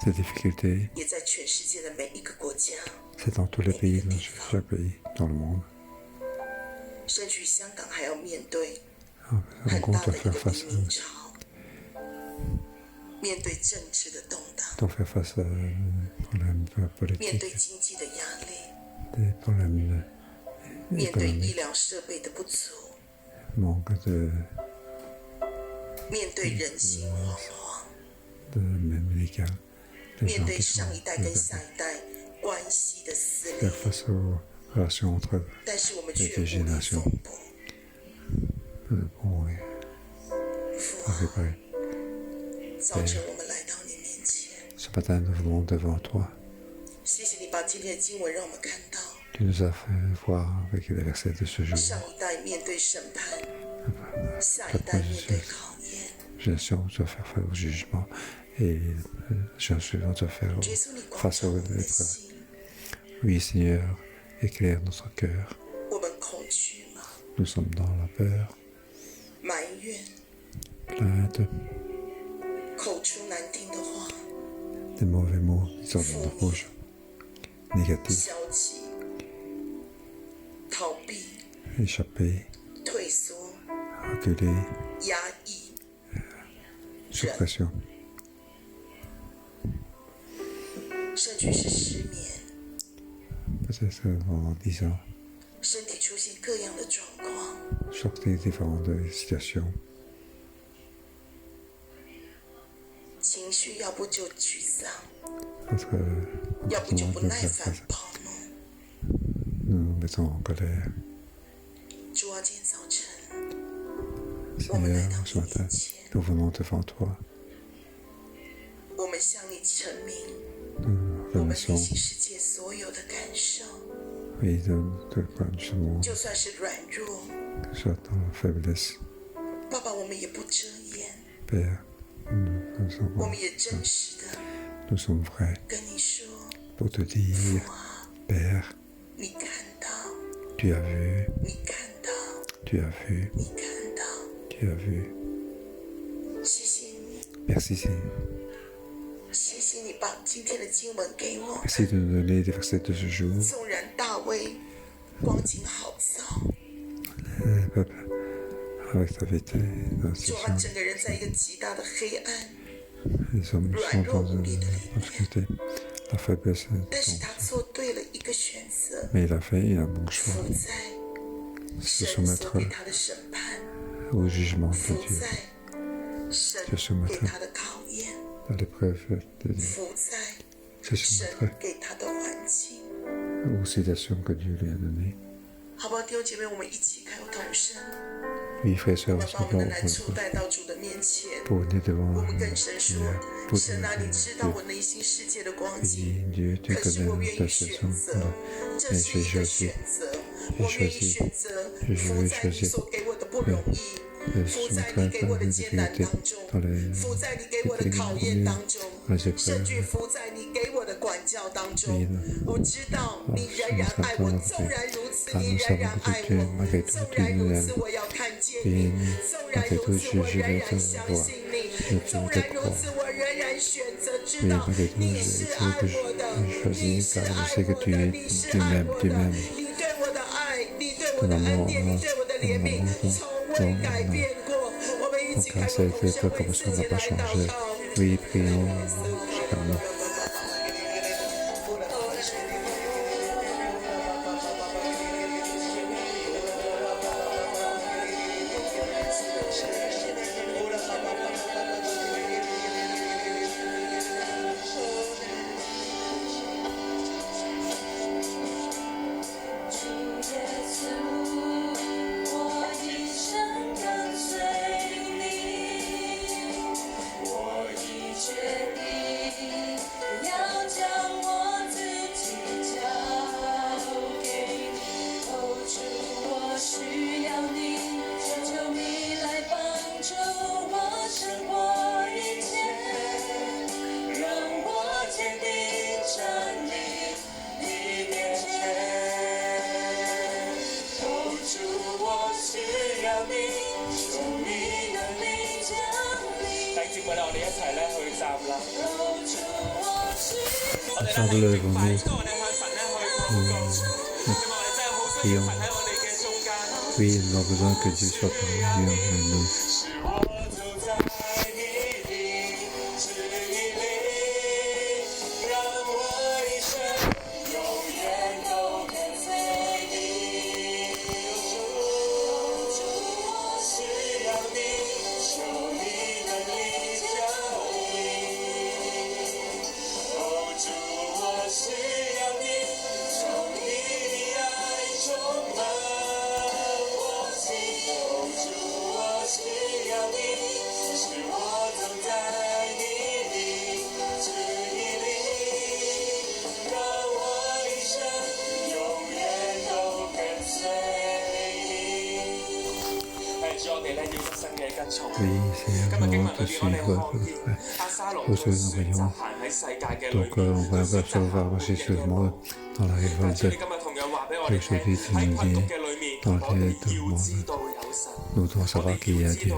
Ces difficultés, 也在全世界的每一个国家， c'est dans tous les pays, dans chaque pays dans le monde. 甚至于香港还要面对 On 很 compte 大的一 faire 个 face, 移民潮，面对政治的动荡， doit faire face à des problèmes 面对 politiques, 经济的压力， des problèmes 面对医 économiques, 疗设备的不足， manque de 面对人心惶惶， médicales, des 面 gens 对 qui sont 上一代跟下一代关系的撕裂 faire，face aux relations entre 但是我们 les 却 deux 无力 générations. 反驳。 Pour 父啊， réparer. 早晨我们来到你面前， Ce matin, nous venons devant toi. 谢谢你把今天的经文让我们看到， Tu nous as fait voir avec les versets de ce jour. 上一代面对审判，下一代面对考验。 Génération doit faire face au jugement et génération doit faire 耶稣，你光 face 照 aux 我们的 épreuves. 心， Oui, Seigneur, éclaire notre cœur. 我们恐惧吗？ Nous sommes dans la peur, 埋怨， plainte, 口出难听的话， des mauvais mots qui sortent de notre bouche, négatifs, 消极，逃避， échapper, 退缩， reculer, 压抑， suppression, 甚至是失眠， peut-être en disant 身体出现各样的状况， sortir différentes situations, 情绪要不就沮丧， notre 要不就 comportement 不 de 耐 faire 烦 face. 暴怒。 Nous nous mettons en colère. 主啊，今天早晨我们来 Seigneur, 到 ce 你 matin, 面前， nous venons devant toi. 我们向你陈明 Nous 我们内 remercions 心世界所有的感受， oui, de quoi nous sommes, 就算是软弱， soit dans la faiblesse. 爸爸，我们也不遮掩， Père, nous 我 sommes, 们也真实的 nous sommes vrais 跟你说， pour te dire, 父啊， Père, 你看到， tu as vu, 你看到， tu as vu, 你看到， tu as vu. 谢谢你， Merci Seigneur. 谢谢你把今天的经文给我。 Merci de nous donner les versets de ce jour. 纵然大卫光景好糟， Le peuple avec ta vérité, dans ce 主啊，整个人在一个极大的黑暗、 Nous sommes dans l'obscurité, la faiblesse 但是 tombe. 他做对了一个选择， Mais il a fait un bon choix, 伏在 se 神所 soumettre 给他的审判， au jugement 伏 de Dieu, 在神 se soumettre 给他的考验， à l'épreuve de Dieu, 伏在 se 神 soumettre 给他的环境。 aux situations que Dieu lui a données. 好不好，弟兄姐妹，我们一起开口同声， Oui, frères et 我 sœurs, 们把我们的难处 nous 带到主的面前。 pour venir devant 我们跟神说 Dieu,：“ pour 神啊，你知道 Dieu. 我内心世界的光 Oui, 景， Dieu, tu 可是 connais 我愿 ta 意选 situation. 择，这 Mais 是一 j'ai 个 choisi 选择。我愿意选择伏在你所给我的不容易， de 伏在 soumettre 你给我的 la 艰难 difficulté 当中， dans les 伏在你给我的考验当中， les 甚至 épreuves. 伏在你给我的管教当中 Oui,。我知道你仍然爱我，纵然如此，你 nous 仍然 savons 爱 que Dieu, 我， malgré 纵 tout, 然 tu 如 nous 此， aimes. 我要看见 Et 你， nous, 纵然 malgré 如 tout, 此， je 我仍 vais 然 te 相 voir. 信你， Je 纵 vais 然 te 如 croire. 此，我仍然选择知 Oui, 道 malgré tout, 你 je 是 sais 爱 que 我的， je 你 choisis 是 car je 爱 sais que 我 tu 的， es, 你是 tu 爱 m'aimes, 我 tu 的， m'aimes. 你对我的爱，你对我 Ton 的恩 amour, 典，你对我的怜悯， ton 从未改变过。我们一起 ton 开 grâce 口 a 同 été 声 faite 为 comme 自 ça, 己 n'a pas 来祷 changé. 告。 Oui, prions chacun nous. 主耶稣，我一生跟随你，我已决定要将我自己交给你。哦，主，我需要你，求你来帮助我胜过一切，让我坚定站立你面前。哦，主，我需要你，求你能力降临。弟兄姊妹咧，我哋一齊咧去站啦。哦，主，我需要我哋 Ensemble, 咧 levons-nous. 快速我哋向神咧去禱告，因為我哋真係好需要神喺我哋嘅中間。 Oui, nous avons besoin que Dieu soit parmi nous. 是我走在你的旨意里，讓我一生永遠都跟隨你。主，我需要你，求你能力降臨。哦，主，我需要你，求你的愛充滿我心。哦，主，我需要你，使我走在你的旨意里，讓我一生永遠都跟隨你。係主，我哋咧要一生嘅跟從。 Oui, c'est 今日經 vraiment 文 de 裏邊，我哋 suivre. 看見押沙龍 Pour 佢 ceux 選 qui 擇 voyons. 行喺世界嘅裏 Donc, 面， on va 佢選擇 savoir 行 marcher 嘅 sur le 路 monde dans la 但主，你 révolte. 今日同樣話俾我哋 Aujourd'hui, 聽， tu 喺 nous 困 dis 局嘅裏面， dans 我哋 le 要 monde, 知道有神。 nous devons savoir qu'il y a Dieu,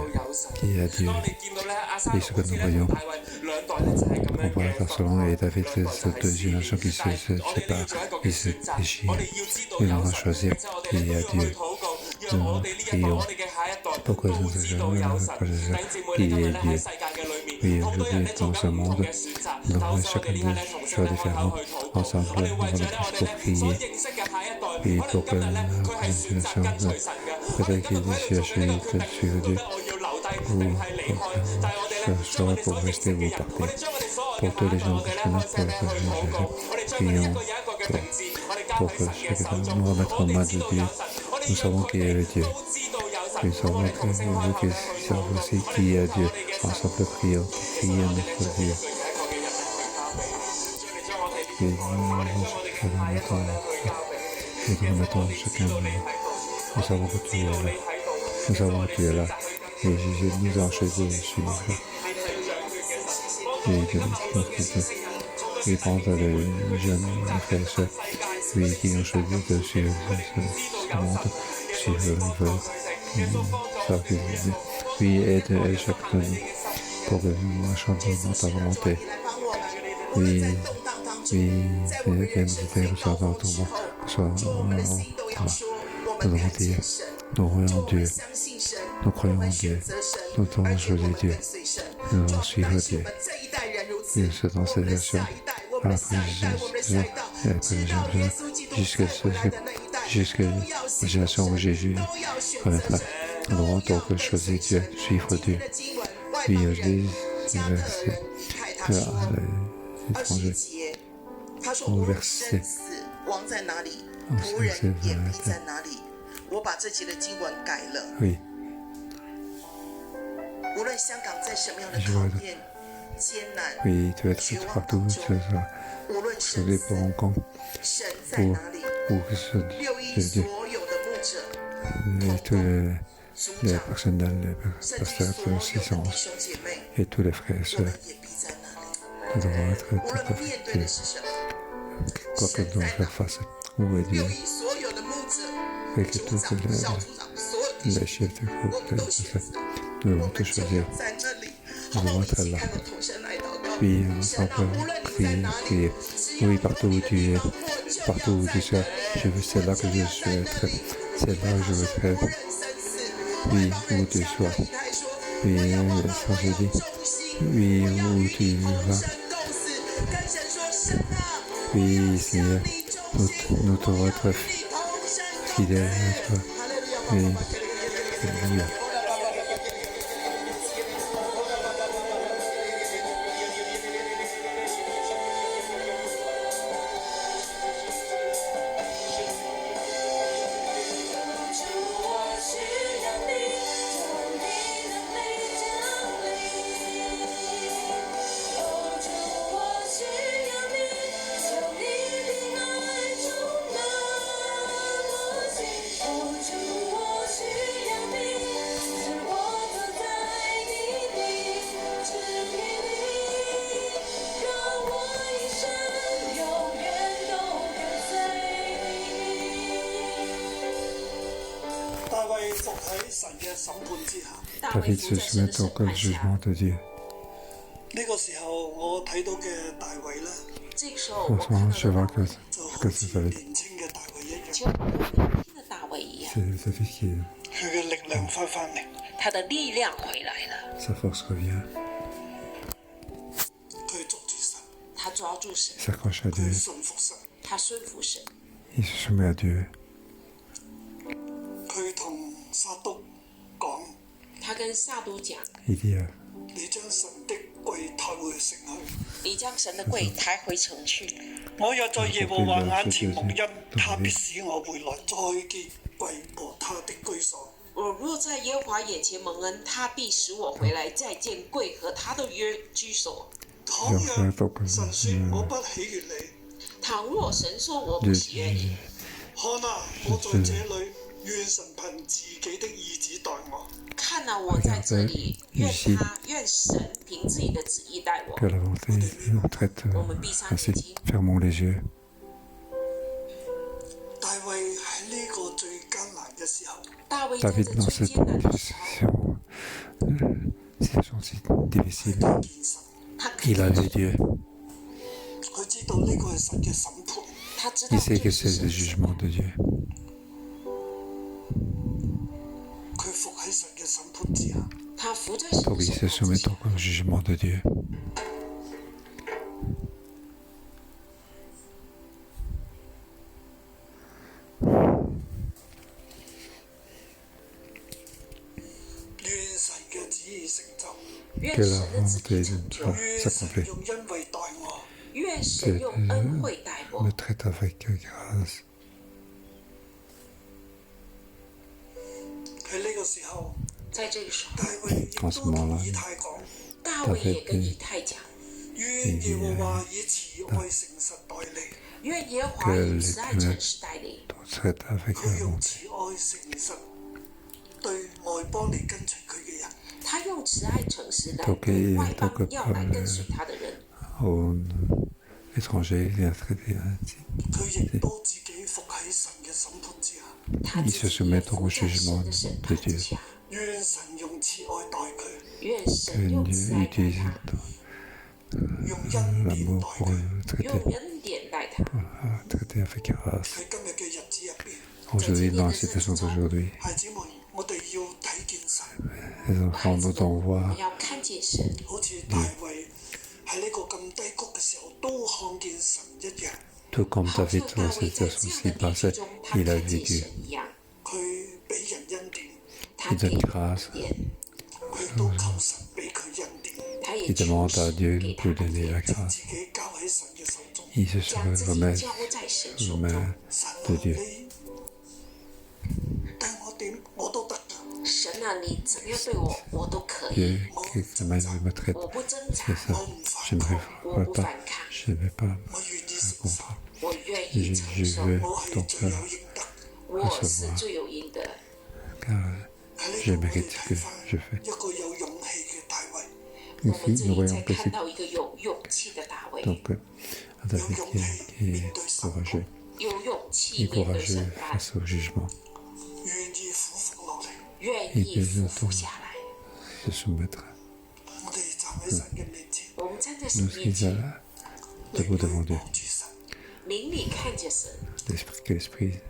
qu'il y a Dieu. 當我哋見到咧押沙龍 Et ce que 好似 nous 咧 voyons, 同大衛兩代咧就係咁樣 on voit 嘅 Absalom et David, ces deux générations qui se 但係我哋咧要 séparent, 做一個 ils 嘅 se 選擇， déchirent. 我哋要知道 Et 有 on va 神， choisir 然之後我哋 qu'il 咧 y a 都要去 Dieu. 禱告，讓我哋呢一代、我哋嘅下一代都 Pourquoi 知 nous 道有神。 avons 弟兄姊妹，你今日咧喺世界嘅裏面， Oui, 好多人 aujourd'hui, 咧做 dans 緊 ce 唔同 monde, 嘅選擇，但好 nous 想我哋呢刻咧同聲咧開口去禱告， ensemble, 我哋為 nous 著咧我 allons 哋 pour 咧 prier. 所認識嘅下一代，可 Et 能 pour 今日咧佢係選擇跟隨神嘅，可能今日佢喺度做緊呢個決定，到底我要留低定係離開？但係我哋咧將我哋所認識嘅人，我哋將我哋所有嘅下一代，我哋咧開聲咧去禱告，我哋將每一個有一個嘅名字，我哋交喺神嘅手中，我哋知道有神，我哋要我哋咧都知道有神， Nous 我 savons 哋同聲開口 que 咧去 nous 禱 savons 告， aussi 我哋 qu'il y a 將 Dieu. 我哋嘅神。 Ensemble, prions, 我 prions 哋咧 notre 將每一 Dieu. 個有一個嘅人咧去交俾你，將我哋呢 Et 啲我哋將我哋嘅下一代咧去交俾你。 nous devons 我 maintenant 哋知 chacun 道 de 你 nous. 喺度， Nous savons que 知 tu es 道你 là. 喺度， Nous savons que tu es là. 選擇去 Et Jésus nous a choisi de suivre. 你係掌權嘅神，幫助 Et 我哋 que 今日 nous 好多嘅 puissions 年輕人，好多 et 世 prendre 界 les jeunes frères et sœurs, oui, qui ont choisi de suivre ce monde, suivre le vœu, savent que oui, aide chacun de nous pour que nous marchions dans ta volonté. 来帮我们，我 Oui, 们在动荡当中， oui, 在我们 que 人 nous 生 étions 最高 dans 峰 ton 之 monde, 后， soit 主，我们的心都要说，我 nous 们 devons 感谢 dire, 神， nous 主， voyons 我们 Dieu. 相信神。nous 我 croyons en 们选 Dieu, 择神， nous devons 而且我 choisir 们 Dieu. 跟随神。 nous 主 devons 不 suivre 单是 Dieu. 我们这一代人如此， Et ce dans 我 cette 们的 version, 下一代，我们的下一代，我们的下一代，直到耶稣基督再回来的那一代， jusqu'à 都要信 la génération où 神， Jésus 都要选 reviendra. 择神， Nous 都 devons 要 donc 跟 choisir 随 Dieu, 神。 suivre 今天 Dieu. 的经文，外 Puis 邦 je 人 lis 加 le 特 verset 人派他说。 étranger. 节，他说无论生死，王在哪里，仆人也必在哪里。我把这节的经文改了。 Oui, 无论香港在什么样的考验、艰难、 oui, tu vas être 绝望 partout, 当 tu 中， seras 无论生 sauvé 死 pour，Hong Kong, 神在哪里？ où que ce soit 六一 de 所 Dieu. 有的牧者、 Et tous 族 les 长， personnels, les 甚至 pasteurs, 所 tous 有 aussi 的 sont 弟兄姐妹， et tous les frères et 我 sœurs. 们也必在那里。 Nous devons être 无 tout 论 à 面 fait 对的 Dieu. 是什么， Quoi que nous devons faire face, où est 六 Dieu? 一所有的牧者、 Et que 族 tous 长、小族长，所有的弟 les 兄， chefs de 我 groupe, 们 les 都选 pasteurs, 择。 nous 我 devons 们 tous 就 choisir. 在那里，好不好？我们一起开口同声来祷告。 Puis 神 ensemble 啊，无论你在 prier, 哪里， prier. 只要 Oui, 你 partout 你 où 的 tu 地 es, 方，我就 partout 要 où 在 tu 那 seras, 里。 je veux, c'est là que je suis être, c'est là où je veux être. Oui, où tu sois. Oui, sans je dis, oui, où tu vas. Oui, Seigneur, nous devons être fidèles à toi. Oui, Alléluia. 主，我需要你，求你的美降临。哦，主，我需要你，求你的爱充满我心。哦，主，我需要你，使我走在你的旨意里，让我一生永远都跟随你。 大衛伏喺神嘅審判之下。大 Ta 卫 vie 伏 se 在神的 soumet 审 au 判 jugement 下。 de Dieu. 呢個時候我睇到嘅大衛咧，这个时候， En 我 ce 看 moment, 到 je vois 的 que, 就好 que 似 ça va être. 年青嘅大衛一樣，就好像年轻的大卫一样， C'est le fils qui, 佢嘅力量翻嚟，他的力量回来了， sa force revient, 佢捉住神，他抓住神， il s'accroche à 佢 Dieu, 信服神，他顺服神， il se soumet à Dieu. 佢同撒督講：他跟撒都讲：“Il dit, 你將神的櫃抬回城去，你将神的柜抬回城去。我若在耶和華眼前蒙恩，他必使我回來，再見櫃和他的居所。我若在耶和華眼前蒙恩，他必使我回來，再見櫃和他的約居所。倘若神說我不喜悅你，倘若神說我不喜悦你，看啊，我在這裏，願神憑自己的意志待我。看啊，我在這裡，願神憑自己的旨意待我。 que la volonté nous traite ainsi. Fermons les yeux. 大衛喺呢個最艱難嘅時候，大衛在 David, 這 dans 最 cette 艱難的時候， situation si difficile, 見神，他看 il a 見 vu Dieu. 佢知道呢個係神嘅審判，他知道 Il sait 這 que 是 c'est le 神 jugement de Dieu. 佢伏喺神嘅審判之下。他伏在神 Donc 的 il 審 se 判 soumet 之下 donc au jugement de Dieu. 願神嘅旨意成就，願 Que 神 la 的旨 volonté 意 de 成就， Dieu 願神 s'accomplisse. 用恩惠待我，願神用恩惠待我 Me。traite avec grâce. 喺呢個時候，在這個時候，大衛亦都同以太講：大衛也跟以太講：願耶和華以慈愛誠實待你，願耶和華以慈愛誠實待你。 Traite avec 佢用 bonté. 慈愛誠實對外邦嚟跟隨佢嘅人。他用慈愛誠實來 Donc, 對外 donc, 邦要來跟隨他的人。 Aux étrangers, il a traité ainsi. 佢亦都自己伏喺神嘅審判之下。他 Il 自 se 己也 soumet au 伏在神 jugement 的審 de 判之 Dieu. 下。願神用慈愛待佢，願 Que 神用慈 Dieu 愛待 utilise 他，用恩典 l'amour 待 pour 佢。 le traiter, 用恩典待他。 traiter avec grâce. 喺今日嘅日子入邊， Aujourd'hui, dans la situation d'aujourd'hui, 孩子們，我哋要睇見神， les enfants 孩子 nous 们，我 envoient 们要看见神，好似大衛喺呢個咁低谷嘅時候，都看見神一樣。 tout comme 好像 David 大 dans 卫 cette 在 situation 这样 ci 的地 passée, 区中，他 il a 看见 vécu, 神一样，佢俾人恩典，他 il 给 donne grâce, 恩典，佢都求神俾佢恩典，他也 il 求 demande à 神 Dieu 给 de 他 lui 恩 donner la 典，將 grâce. 自己交喺神嘅手中。 Il se 将自己 remet 交在神 aux 手中。 mains 神啊， de Dieu. 你對我點我都得㗎，神啊，你怎么样对我，我都可以， Dieu, que la main me traite, 我不挣 c'est 扎， ça. 我唔 Je ne 反抗， 我 ferai 不 pas, 反抗， je ne vais pas 我願意承受， contre. 我愿意承 Je 受， veux 我係 donc 罪有應得。我是罪有应得。 car 喺呢 je 度我哋 mérite ce 睇 que 翻 je fais. 一個有勇氣嘅大衛，我们 Ici, 这 nous 里 voyons 在 que 看 c'est 到一个有勇气的大卫， donc un David qui est courageux, 有勇 qui 气 est 面对 courageux 审判， face au jugement. 願意俯伏落嚟。愿意俯伏下来。 Se soumettre. 我哋站喺神嘅面前，我们站在神 Nous 面 qui 前， debout devant Dieu, 望住神。灵里看着神。 l'esprit que l'esprit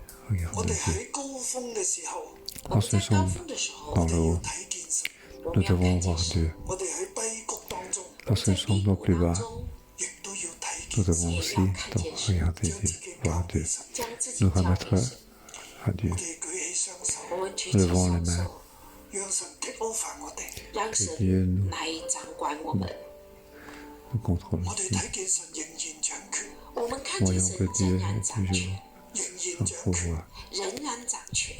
我 regarde 哋 Dieu. 喺高峰嘅時候，我 En 们 ce 在高 sont 峰的时候， dans le 要 haut, 睇見神；我 nous 们要 devons 看见 voir 神。 Dieu. 我哋喺低谷當中， Quand 在 ce sont 低 nos 谷 plus 当 bas, 亦都要睇見神，中，nous devons aussi 也要看見神。 regarder 將 Dieu, 自己 voir 交俾 Dieu, 神。将自己 nous 交 remettre 给神。 à Dieu. 我哋舉起雙手，我们举 nous 起 levons 双 les mains. 手，讓神 take over 我哋。让 Que 神 Dieu nous, 来掌管我们。 nous contrôle. 我哋睇見神仍然掌權，我们看见 Voyons 神 que 仍 Dieu 然 est 掌 toujours 权，仍然 au 掌權。 pouvoir. 仍然掌权。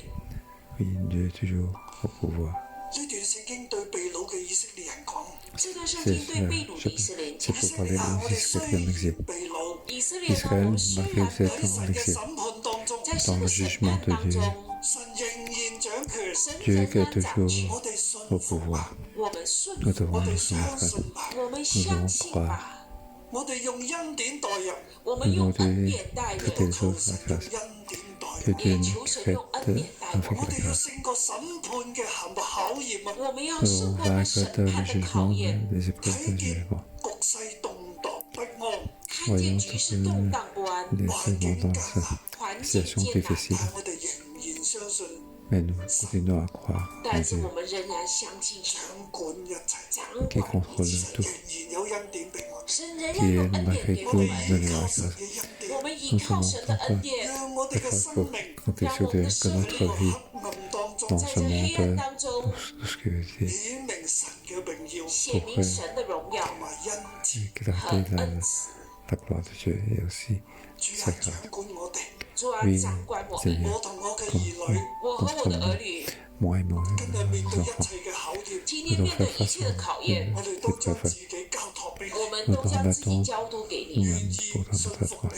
Oui, Dieu est toujours au pouvoir. 呢段聖經對被擄嘅以色列人講：这段圣 C'est 经对被掳的以色列人 c'est 讲： pour 以色 parler 列啊，我 des 哋雖 Israéliens en 然 exil. 被擄，以色列人，我 Israël, 们雖 malgré 然 ses 喺 temps 神 en 嘅 exil, 審判當中，在神 dans 的 le 审 jugement 判 de 当 Dieu, 中，神仍然掌權。神 Dieu 仍 qui est 然掌 toujours 权。我哋信 au 服 pouvoir. 吧，我们顺 Nous 服， devons 我哋 nous 相 soumettre. 信吧，我们相信吧，我哋用恩典代入，我们用恩典待 que 人， des 求 autres 神 la 用 grâce. 恩典代 Que 入。 Dieu 也 nous 求神 traite 用恩典待 avec 我 la 哋要 grâce. 勝過審判嘅考驗啊！我们要 Nous 胜过 devons 那 vaincre 审 le 判的考 jugement 验， des épreuves 睇 de 見 jugement. 局勢動盪不安，看見局勢動盪不安， Les 環境 secondes 艱難，環境 situations 艱難， difficiles. 但我哋仍然相信 Mais nous continuons à croire en 但是 Dieu 我們仍然相信神掌管一切，掌 qui 管一 contrôle 切， tout, 仍然有恩典俾我哋。神仍 qui 然有 est 恩典 malgré 給我 tout 我 們， 哋依 donné 靠 la 神 grâce. 嘅恩典，我們依靠神的恩典，讓我哋嘅生 Pour 命 compter 讓 sur 我們 Dieu 的 que 生 notre 命 vie 黑暗當中 dans 在 ce 這黑 monde, 暗當中 tout ce qui est 顯明神嘅榮耀顯明神的榮耀同埋恩慈。 clarté, 和恩慈。 la gloire de Dieu et aussi 主 sa 啊，掌 grâce. 管我哋，主啊， Oui, 掌管我們， Seigneur, 我同我嘅兒女，我和我的兒女， moi et moi, 今日面 mes 對一 enfants, 切嘅考驗，今天面對一切的考驗，我哋都將自己交託俾我你，們都將自己交託給你， nous-mêmes pour 願意 notre 信服 foi.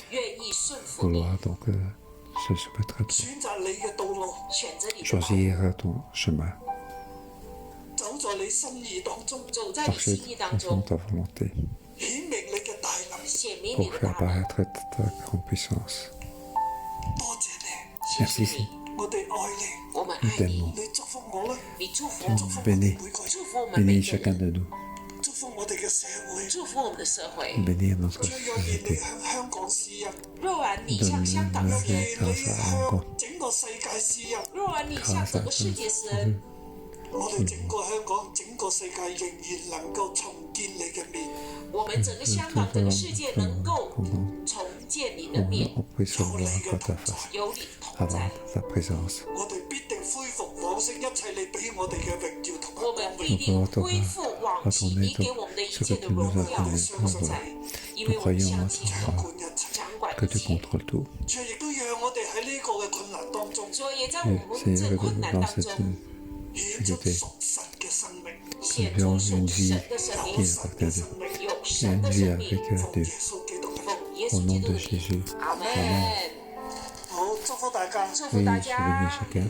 你，願意順服你， Vouloir donc se soumettre à toi. 選擇你嘅道路，選擇你的道， Choisir ton chemin, 走在你心意當中，走在你 marcher 心意當 en 中， ta volonté 顯明你嘅大能。顯明你 pour 的 faire 大能。 apparaître ta grande puissance. 多謝你，謝謝 Merci. 你，我哋愛你，我們愛你，你祝福我啦，你祝福我祝福我 Bénis. 哋每個人，祝福我們每 Bénis 個 chacun 人， de nous. 祝福我哋嘅社會。祝福我們的社會。 Bénis notre 主若然你 société. 向香港施恩，若然你向香港 Donne-nous 施恩，若然你 grâce à encore. 向整個世界施恩，若然你向整個世界施恩，我哋整個香港、整個世界仍然能夠重見你嘅面，我們整個香港、整個世界能夠重見你的面， On puisse voir encore ta face 有你同 avant 在。 ta présence. 我哋必定恢復往昔一切你俾我哋嘅榮耀同我埋光榮。們必定恢復往昔你給我們的一切的榮耀同在，因為我們相信掌管一切，掌管 Que 一 tu 切。 contrôles tout. 主亦都讓我哋喺呢個嘅困難當中，所以也在 Et 我們這 Seigneur, 困難 dans 當 cette 中，顯出屬神嘅生命，顯出屬神的生命，qui appartient à Dieu. 有 Et 神 une 的 vie 生命。 avec 奉 Dieu. 耶穌基督嘅名。奉耶 Au 穌基 nom 督 de 的名， Jésus. 阿門。好，祝福大家。祝福 Oui, 大 je bénis 家。 chacun.